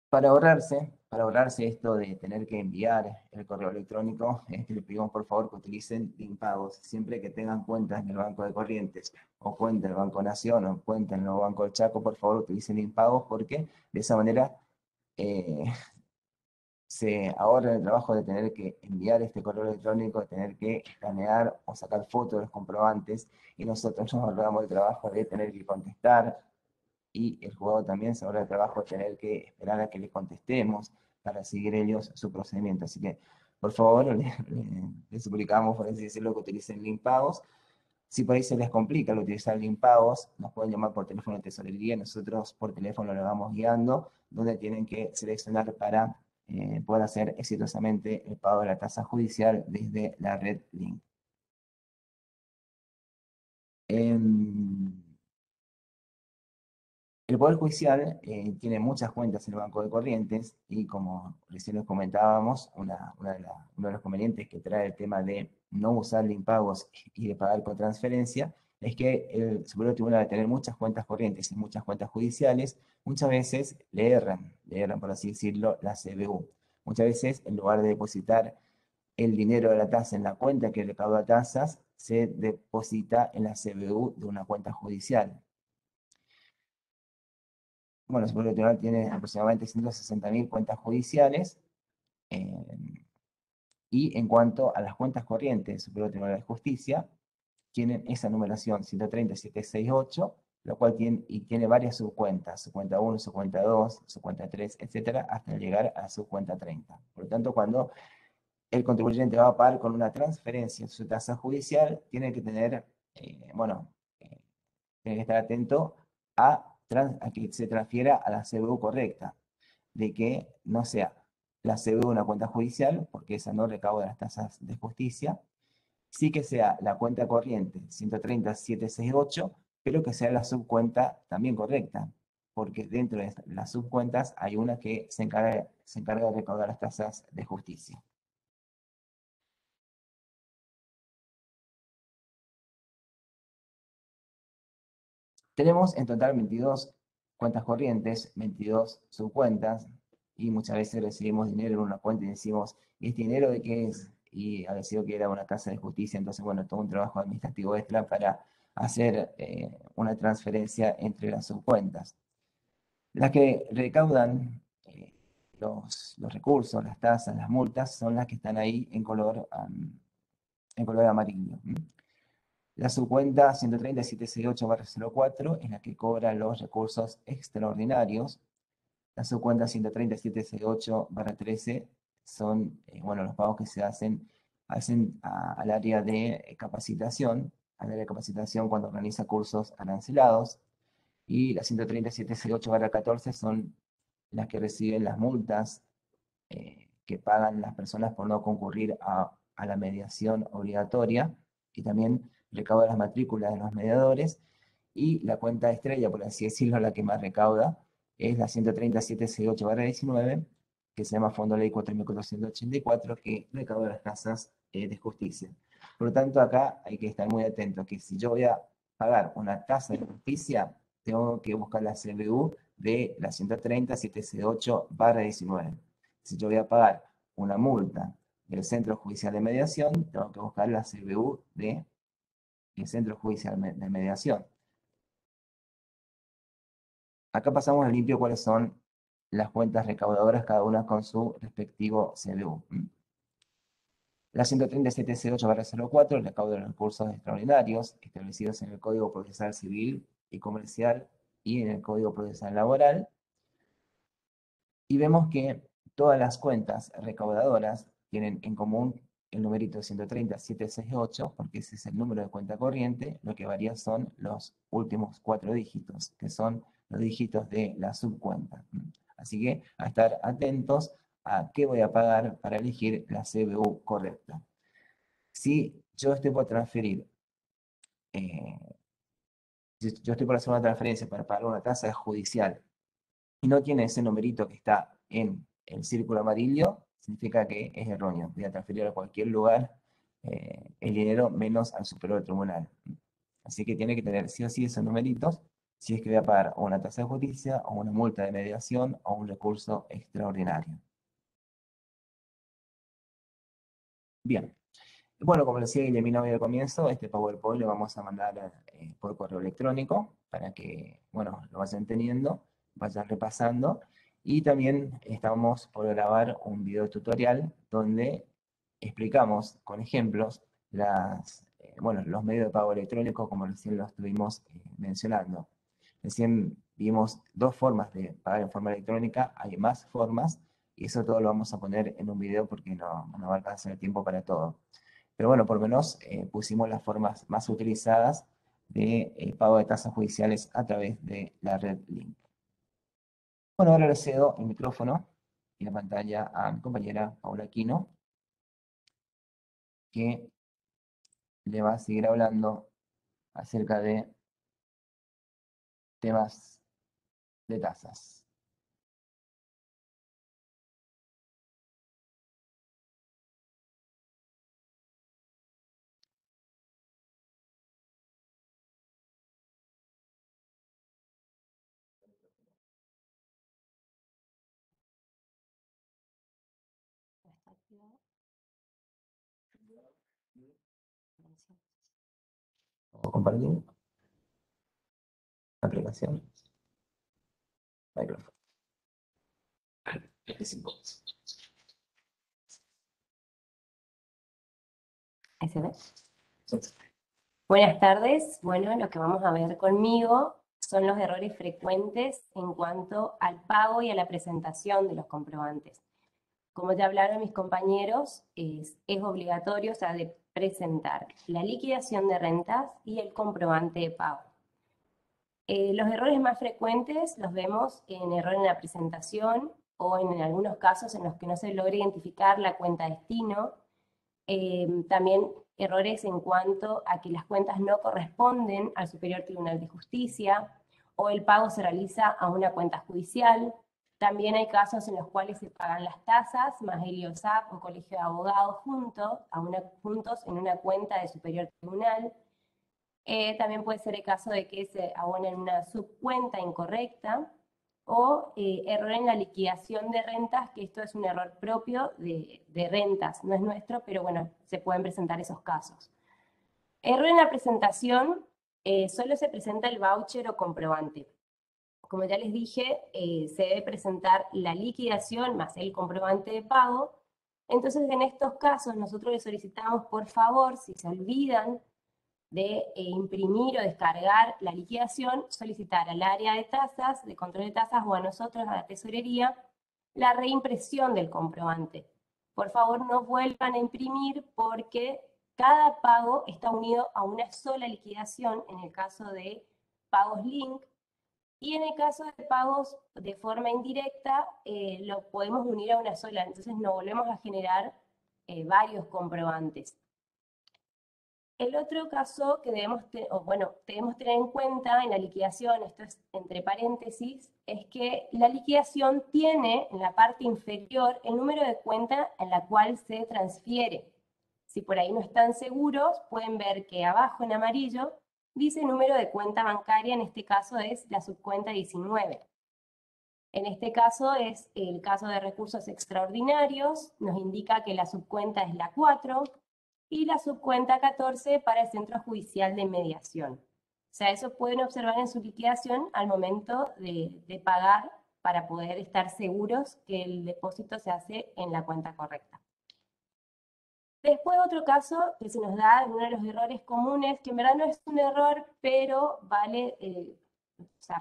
Para ahorrarse esto de tener que enviar el correo electrónico, le pedimos por favor que utilicen Limpagos siempre que tengan cuentas en el Banco de Corrientes, o cuenta en el Banco Nación, o cuenta en el Banco del Chaco. Por favor utilicen Limpagos, porque de esa manera eh, se ahorra el trabajo de tener que enviar este correo electrónico, de tener que escanear o sacar fotos de los comprobantes, y nosotros nos ahorramos el trabajo de tener que contestar, y el jugador también se ahorra el trabajo de tener que esperar a que le contestemos para seguir ellos su procedimiento. Así que, por favor, les suplicamos, por así decirlo, que utilicen Limpagos. Si por ahí se les complica el utilizar Limpagos, nos pueden llamar por teléfono de tesorería, nosotros por teléfono lo vamos guiando, donde tienen que seleccionar para poder hacer exitosamente el pago de la tasa judicial desde la red Link. El Poder Judicial tiene muchas cuentas en el Banco de Corrientes, y como recién les comentábamos, uno de los convenientes que trae el tema de no usar Limpagos y de pagar con transferencia es que el Superior Tribunal, al tener muchas cuentas corrientes y muchas cuentas judiciales, muchas veces le erran por así decirlo, la CBU. Muchas veces, en lugar de depositar el dinero de la tasa en la cuenta que recauda tasas, se deposita en la CBU de una cuenta judicial. Bueno, el Superior Tribunal tiene aproximadamente 160.000 cuentas judiciales, y en cuanto a las cuentas corrientes del Superior Tribunal de Justicia, tienen esa numeración 130.768, lo cual tiene varias subcuentas, su cuenta 1, su cuenta 2, su cuenta 3, etcétera, hasta llegar a su cuenta 30. Por lo tanto, cuando el contribuyente va a pagar con una transferencia en su tasa judicial, tiene que tener, tiene que estar atento a que se transfiera a la CBU correcta, de que no sea la CBU una cuenta judicial, porque esa no recauda las tasas de justicia, sí que sea la cuenta corriente 130.768, pero que sea la subcuenta también correcta, porque dentro de las subcuentas hay una que se encarga de recaudar las tasas de justicia. Tenemos en total 22 cuentas corrientes, 22 subcuentas, y muchas veces recibimos dinero en una cuenta y decimos, ¿y este dinero de qué es? Y ha sido que era una casa de justicia. Entonces, bueno, todo un trabajo administrativo extra para hacer una transferencia entre las subcuentas. Las que recaudan los recursos, las tasas, las multas, son las que están ahí en color amarillo. La subcuenta 130.768/04 es la que cobra los recursos extraordinarios. La subcuenta 130.768/13 son los pagos que se hacen al área de capacitación, cuando organiza cursos arancelados. Y la 130.768/14 son las que reciben las multas que pagan las personas por no concurrir a la mediación obligatoria, y también recauda las matrículas de los mediadores. Y la cuenta estrella, por así decirlo, la que más recauda, es la 130.768/19, que se llama Fondo Ley 4.484, que recauda las tasas de justicia. Por lo tanto, acá hay que estar muy atento, que si yo voy a pagar una tasa de justicia, tengo que buscar la CBU de la 130.768/19. Si yo voy a pagar una multa del Centro Judicial de Mediación, tengo que buscar la CBU del Centro Judicial de Mediación. Acá pasamos a limpio cuáles son las cuentas recaudadoras, cada una con su respectivo CBU. La 137.08/04 recauda los recursos extraordinarios establecidos en el Código Procesal Civil y Comercial y en el Código Procesal Laboral. Y vemos que todas las cuentas recaudadoras tienen en común el numerito 130.768, porque ese es el número de cuenta corriente, lo que varía son los últimos 4 dígitos, que son los dígitos de la subcuenta. Así que a estar atentos a qué voy a pagar para elegir la CBU correcta. Si yo estoy por transferir, si yo estoy por hacer una transferencia para pagar una tasa judicial y no tiene ese numerito que está en el círculo amarillo, significa que es erróneo. Voy a transferir a cualquier lugar el dinero menos al superior tribunal. Así que tiene que tener sí o sí esos numeritos si es que voy a pagar o una tasa de justicia, o una multa de mediación, o un recurso extraordinario. Bien. Bueno, como decía Guillemina hoy al comienzo, este PowerPoint lo vamos a mandar por correo electrónico para que, bueno, lo vayan teniendo, vayan repasando. Y también estamos por grabar un video tutorial donde explicamos con ejemplos bueno, los medios de pago electrónico, como recién lo estuvimos mencionando. Recién vimos 2 formas de pagar en forma electrónica, hay más formas, y eso todo lo vamos a poner en un video porque no va a alcanzar el tiempo para todo. Pero bueno, por lo menos pusimos las formas más utilizadas de pago de tasas judiciales a través de la red Link. Bueno, ahora le cedo el micrófono y la pantalla a mi compañera Paula Aquino, que le va a seguir hablando acerca de temas de tasas. ¿Puedo compartir? Aplicación. Micrófono. ¿Ahí se ve? Buenas tardes. Bueno, lo que vamos a ver conmigo son los errores frecuentes en cuanto al pago y a la presentación de los comprobantes. Como ya hablaron mis compañeros, es obligatorio, o sea, de presentar la liquidación de rentas y el comprobante de pago. Los errores más frecuentes los vemos en error en la presentación o en algunos casos en los que no se logra identificar la cuenta destino. También errores en cuanto a que las cuentas no corresponden al Superior Tribunal de Justicia o el pago se realiza a una cuenta judicial. También hay casos en los cuales se pagan las tasas más el IOSAP o Colegio de Abogados juntos en una cuenta de Superior Tribunal. También puede ser el caso de que se abona en una subcuenta incorrecta o error en la liquidación de rentas, que esto es un error propio de rentas, no es nuestro, pero bueno, se pueden presentar esos casos. Error en la presentación, solo se presenta el voucher o comprobante. Como ya les dije, se debe presentar la liquidación más el comprobante de pago. Entonces, en estos casos, nosotros les solicitamos, por favor, si se olvidan de imprimir o descargar la liquidación, solicitar al área de tasas, de control de tasas, o a nosotros, a la tesorería, la reimpresión del comprobante. Por favor, no vuelvan a imprimir porque cada pago está unido a una sola liquidación, en el caso de pagos link, y en el caso de pagos de forma indirecta, lo podemos unir a una sola, entonces no volvemos a generar varios comprobantes. El otro caso que debemos tener en cuenta en la liquidación, esto es entre paréntesis, es que la liquidación tiene en la parte inferior el número de cuenta en la cual se transfiere. Si por ahí no están seguros, pueden ver que abajo en amarillo dice número de cuenta bancaria, en este caso es la subcuenta 19. En este caso es el caso de recursos extraordinarios, nos indica que la subcuenta es la 4, y la subcuenta 14 para el Centro Judicial de Mediación. O sea, eso pueden observar en su liquidación al momento de pagar para poder estar seguros que el depósito se hace en la cuenta correcta. Después otro caso que se nos da, uno de los errores comunes, que en verdad no es un error, pero vale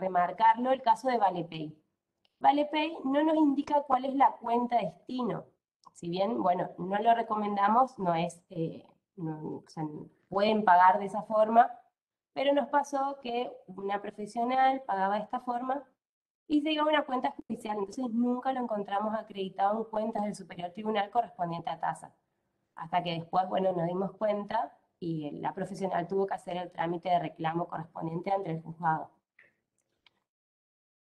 remarcarlo, el caso de ValePay. ValePay no nos indica cuál es la cuenta destino. Si bien, bueno, no lo recomendamos, no es, o sea, pueden pagar de esa forma, pero nos pasó que una profesional pagaba de esta forma y se iba a una cuenta judicial, entonces nunca lo encontramos acreditado en cuentas del Superior Tribunal correspondiente a tasa. Hasta que después, bueno, nos dimos cuenta y la profesional tuvo que hacer el trámite de reclamo correspondiente ante el juzgado.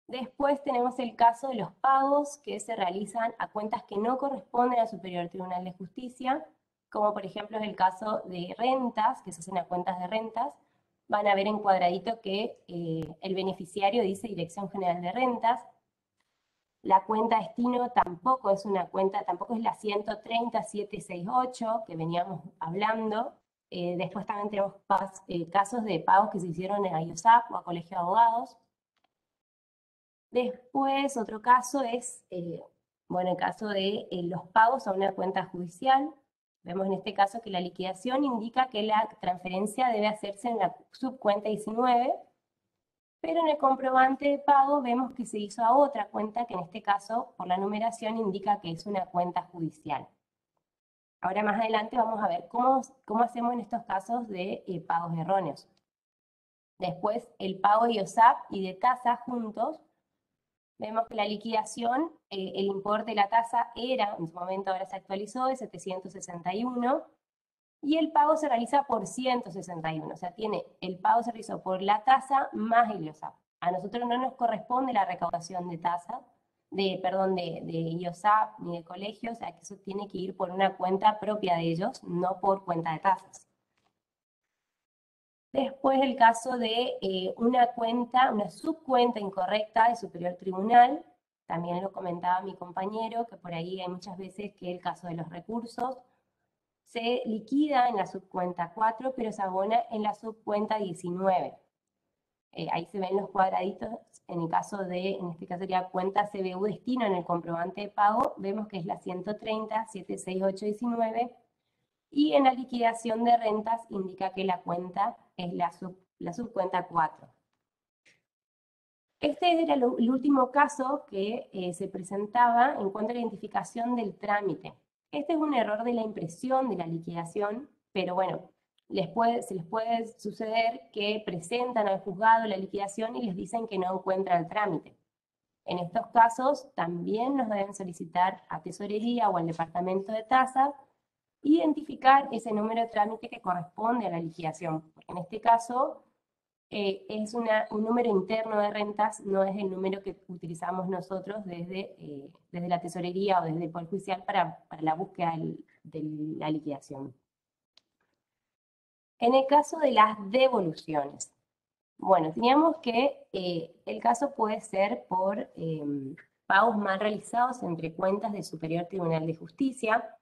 Después tenemos el caso de los pagos que se realizan a cuentas que no corresponden al Superior Tribunal de Justicia, como por ejemplo es el caso de rentas, que se hacen a cuentas de rentas. Van a ver en cuadradito que el beneficiario dice Dirección General de Rentas. La cuenta destino tampoco es una cuenta, tampoco es la 130.768 que veníamos hablando. Después también tenemos casos de pagos que se hicieron a IOSAP o a Colegio de Abogados. Después, otro caso es, bueno, el caso de los pagos a una cuenta judicial. Vemos en este caso que la liquidación indica que la transferencia debe hacerse en la subcuenta 19, pero en el comprobante de pago vemos que se hizo a otra cuenta, que en este caso, por la numeración, indica que es una cuenta judicial. Ahora más adelante vamos a ver cómo hacemos en estos casos de pagos erróneos. Después, el pago de IOSAP y de tasa juntos. Vemos que la liquidación, el importe de la tasa era, en su momento ahora se actualizó, de 761, y el pago se realiza por 161, o sea, el pago se realizó por la tasa más el IOSAP. A nosotros no nos corresponde la recaudación de tasa, de IOSAP ni de colegio, o sea, que eso tiene que ir por una cuenta propia de ellos, no por cuenta de tasas. Después el caso de una subcuenta incorrecta de Superior Tribunal, también lo comentaba mi compañero, que por ahí hay muchas veces que el caso de los recursos se liquida en la subcuenta 4, pero se abona en la subcuenta 19. Ahí se ven los cuadraditos, en este caso sería cuenta CBU destino en el comprobante de pago, vemos que es la 130.76819, y en la liquidación de rentas indica que la cuenta es la subcuenta 4. Este era el último caso que se presentaba en cuanto a la identificación del trámite. Este es un error de la impresión de la liquidación, pero bueno, se les puede suceder que presentan al juzgado la liquidación y les dicen que no encuentran el trámite. En estos casos también nos deben solicitar a Tesorería o al Departamento de Tasas identificar ese número de trámite que corresponde a la liquidación, porque en este caso es un número interno de rentas, no es el número que utilizamos nosotros desde la Tesorería o desde el Poder Judicial para la búsqueda de la liquidación. En el caso de las devoluciones, bueno, teníamos que el caso puede ser por pagos mal realizados entre cuentas del Superior Tribunal de Justicia.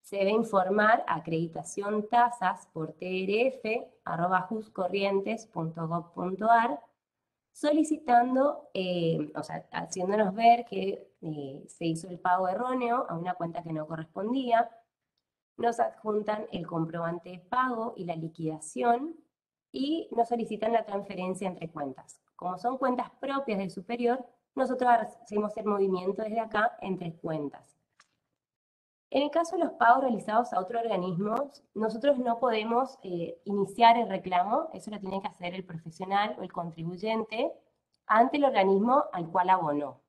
Se debe informar a acreditación tasas por trf@juscorrientes.gov.ar solicitando, o sea, haciéndonos ver que se hizo el pago erróneo a una cuenta que no correspondía. Nos adjuntan el comprobante de pago y la liquidación y nos solicitan la transferencia entre cuentas. Como son cuentas propias del superior, nosotros hacemos el movimiento desde acá entre cuentas. En el caso de los pagos realizados a otro organismo, nosotros no podemos iniciar el reclamo, eso lo tiene que hacer el profesional o el contribuyente ante el organismo al cual abonó.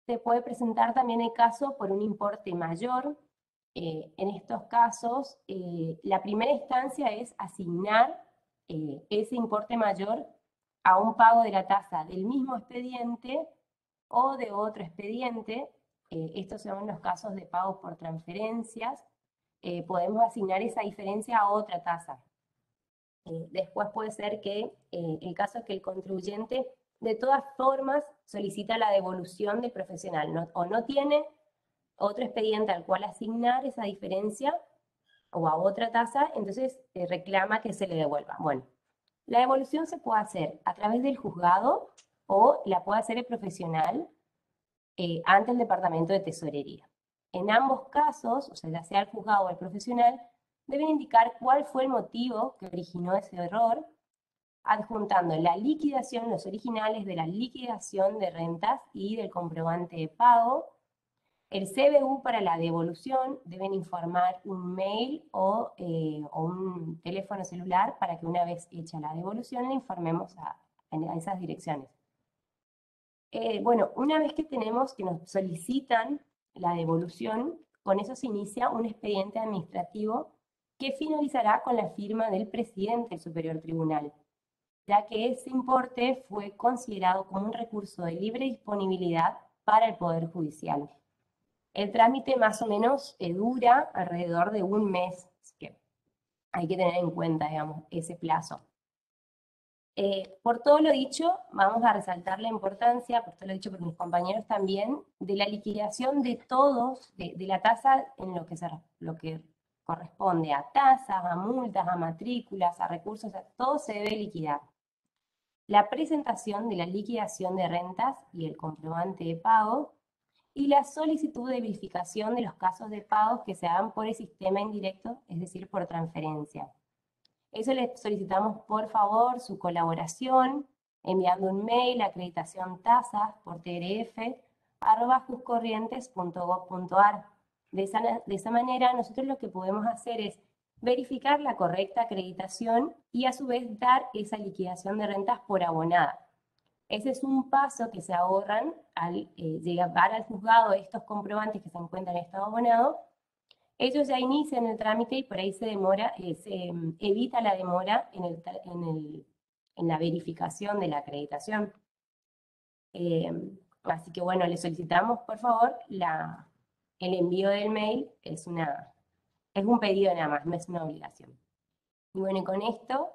Se puede presentar también el caso por un importe mayor. En estos casos, la primera instancia es asignar ese importe mayor a un pago de la tasa del mismo expediente o de otro expediente. Estos son los casos de pagos por transferencias. Podemos asignar esa diferencia a otra tasa. Después puede ser que el caso es que el contribuyente de todas formas solicita la devolución del profesional, o no tiene otro expediente al cual asignar esa diferencia o a otra tasa, entonces reclama que se le devuelva. Bueno, la devolución se puede hacer a través del juzgado o la puede hacer el profesional ante el Departamento de Tesorería. En ambos casos, o sea, ya sea el juzgado o el profesional, deben indicar cuál fue el motivo que originó ese error, adjuntando la liquidación, los originales de la liquidación de rentas y del comprobante de pago, El CBU para la devolución deben informar un mail o un teléfono celular para que una vez hecha la devolución le informemos a esas direcciones. Bueno, una vez que tenemos que nos solicitan la devolución, con eso se inicia un expediente administrativo que finalizará con la firma del presidente del Superior Tribunal, ya que ese importe fue considerado como un recurso de libre disponibilidad para el Poder Judicial. El trámite más o menos dura alrededor de un mes, así que hay que tener en cuenta, digamos, ese plazo. Por todo lo dicho, vamos a resaltar la importancia, por todo lo dicho por mis compañeros también, de la liquidación de todos, de la tasa en lo que corresponde a tasas, a multas, a matrículas, a recursos, todo se debe liquidar. La presentación de la liquidación de rentas y el comprobante de pago, y la solicitud de verificación de los casos de pagos que se hagan por el sistema indirecto, es decir, por transferencia. Eso les solicitamos, por favor, su colaboración, enviando un mail a acreditación tasas por trf@juscorrientes.gov.ar. De esa manera, nosotros lo que podemos hacer es verificar la correcta acreditación y a su vez dar esa liquidación de rentas por abonada. Ese es un paso que se ahorran al llegar al juzgado estos comprobantes que se encuentran en estado abonado. Ellos ya inician el trámite y por ahí se demora, se evita la demora en la verificación de la acreditación. Así que bueno, le solicitamos por favor el envío del mail, es un pedido nada más, no es una obligación. Y bueno, y con esto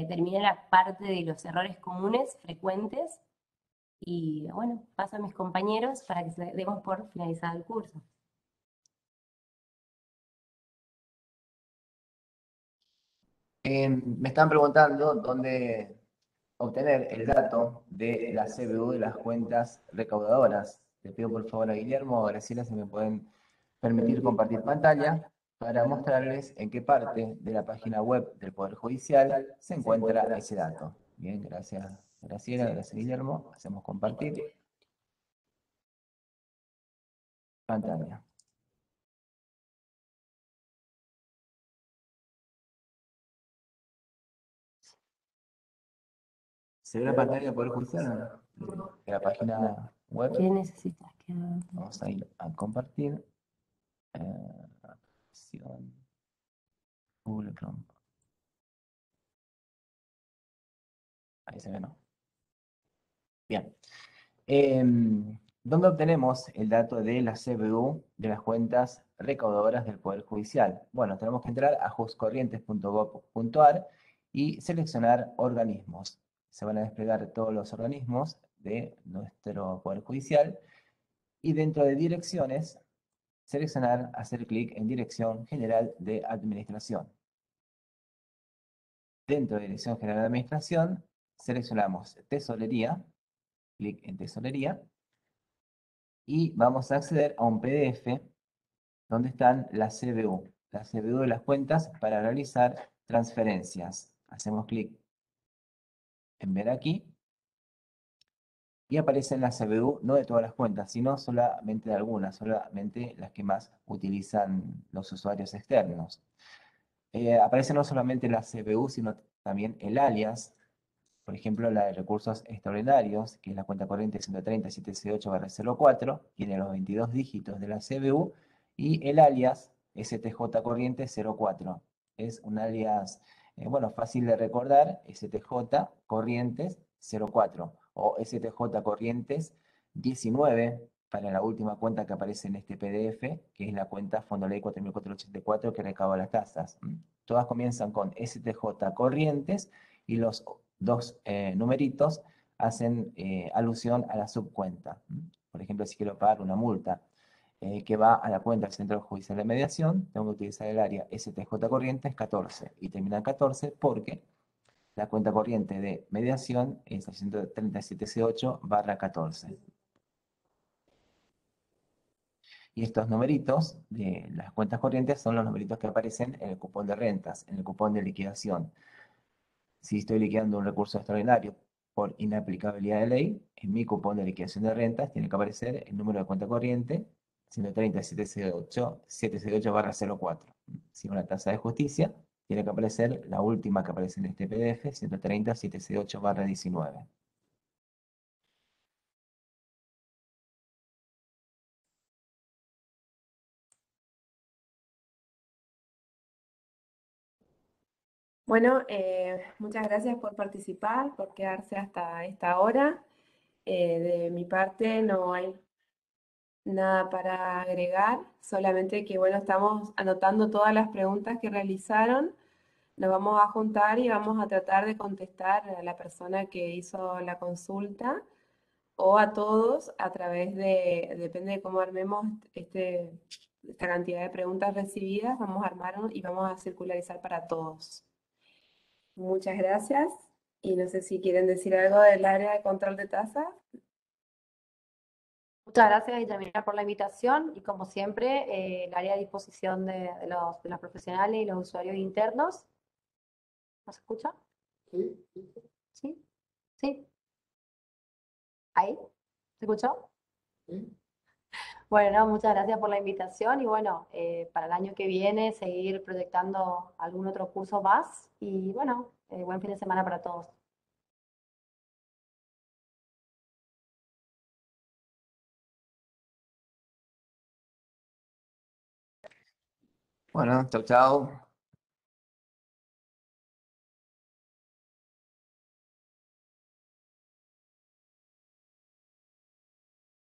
termina la parte de los errores comunes frecuentes y bueno, paso a mis compañeros para que demos por finalizado el curso. Me están preguntando dónde obtener el dato de la CBU de las cuentas recaudadoras. Le pido por favor a Guillermo o a Graciela si me pueden permitir compartir pantalla para mostrarles en qué parte de la página web del Poder Judicial se encuentra ese dato. Bien, gracias Graciela, gracias Guillermo. Hacemos compartir pantalla. ¿Se ve la pantalla del Poder Judicial? De la página web. ¿Qué necesitas? Vamos a ir a compartir. Google Chrome. Ahí se ve, ¿no? Bien. ¿Dónde obtenemos el dato de la CBU de las cuentas recaudadoras del Poder Judicial? Bueno, tenemos que entrar a juscorrientes.gov.ar y seleccionar organismos. Se van a desplegar todos los organismos de nuestro Poder Judicial y dentro de direcciones, seleccionar, hacer clic en Dirección General de Administración. Dentro de Dirección General de Administración, seleccionamos Tesorería, clic en Tesorería, y vamos a acceder a un PDF donde están las CBU de las cuentas para realizar transferencias. Hacemos clic en Ver aquí, y aparecen las CBU, no de todas las cuentas, sino solamente de algunas, solamente las que más utilizan los usuarios externos. Aparece no solamente la CBU, sino también el alias, por ejemplo, la de recursos extraordinarios, que es la cuenta corriente 130.768/04, tiene los 22 dígitos de la CBU, y el alias STJ corriente 04. Es un alias, bueno, fácil de recordar, STJ corrientes 04 o STJ corrientes 19 para la última cuenta que aparece en este PDF, que es la cuenta Fondo Ley 4484 que recauda las tasas. Todas comienzan con STJ corrientes y los dos numeritos hacen alusión a la subcuenta. Por ejemplo, si quiero pagar una multa que va a la cuenta del Centro Judicial de Mediación, tengo que utilizar el área STJ corrientes 14 y termina en 14 porque la cuenta corriente de mediación es 137.8/14. Y estos numeritos de las cuentas corrientes son los numeritos que aparecen en el cupón de rentas, en el cupón de liquidación. Si estoy liquidando un recurso extraordinario por inaplicabilidad de ley, en mi cupón de liquidación de rentas tiene que aparecer el número de cuenta corriente 130, 768/04. Si una tasa de justicia, tiene que aparecer la última que aparece en este PDF, 130, 768/19. Bueno, muchas gracias por participar, por quedarse hasta esta hora. De mi parte no hay nada para agregar, solamente que bueno, estamos anotando todas las preguntas que realizaron. Nos vamos a juntar y vamos a tratar de contestar a la persona que hizo la consulta o a todos a través depende de cómo armemos esta cantidad de preguntas recibidas, vamos a armar y vamos a circularizar para todos. Muchas gracias y no sé si quieren decir algo del área de control de tasas. Muchas gracias, Guillermina, por la invitación y como siempre, el área a disposición de los profesionales y los usuarios internos. ¿No se escucha? Sí. ¿Sí? ¿Sí? ¿Ahí? ¿Se escuchó? Sí. Bueno, no, muchas gracias por la invitación y bueno, para el año que viene seguir proyectando algún otro curso más y bueno, buen fin de semana para todos. Bueno, chau, chau.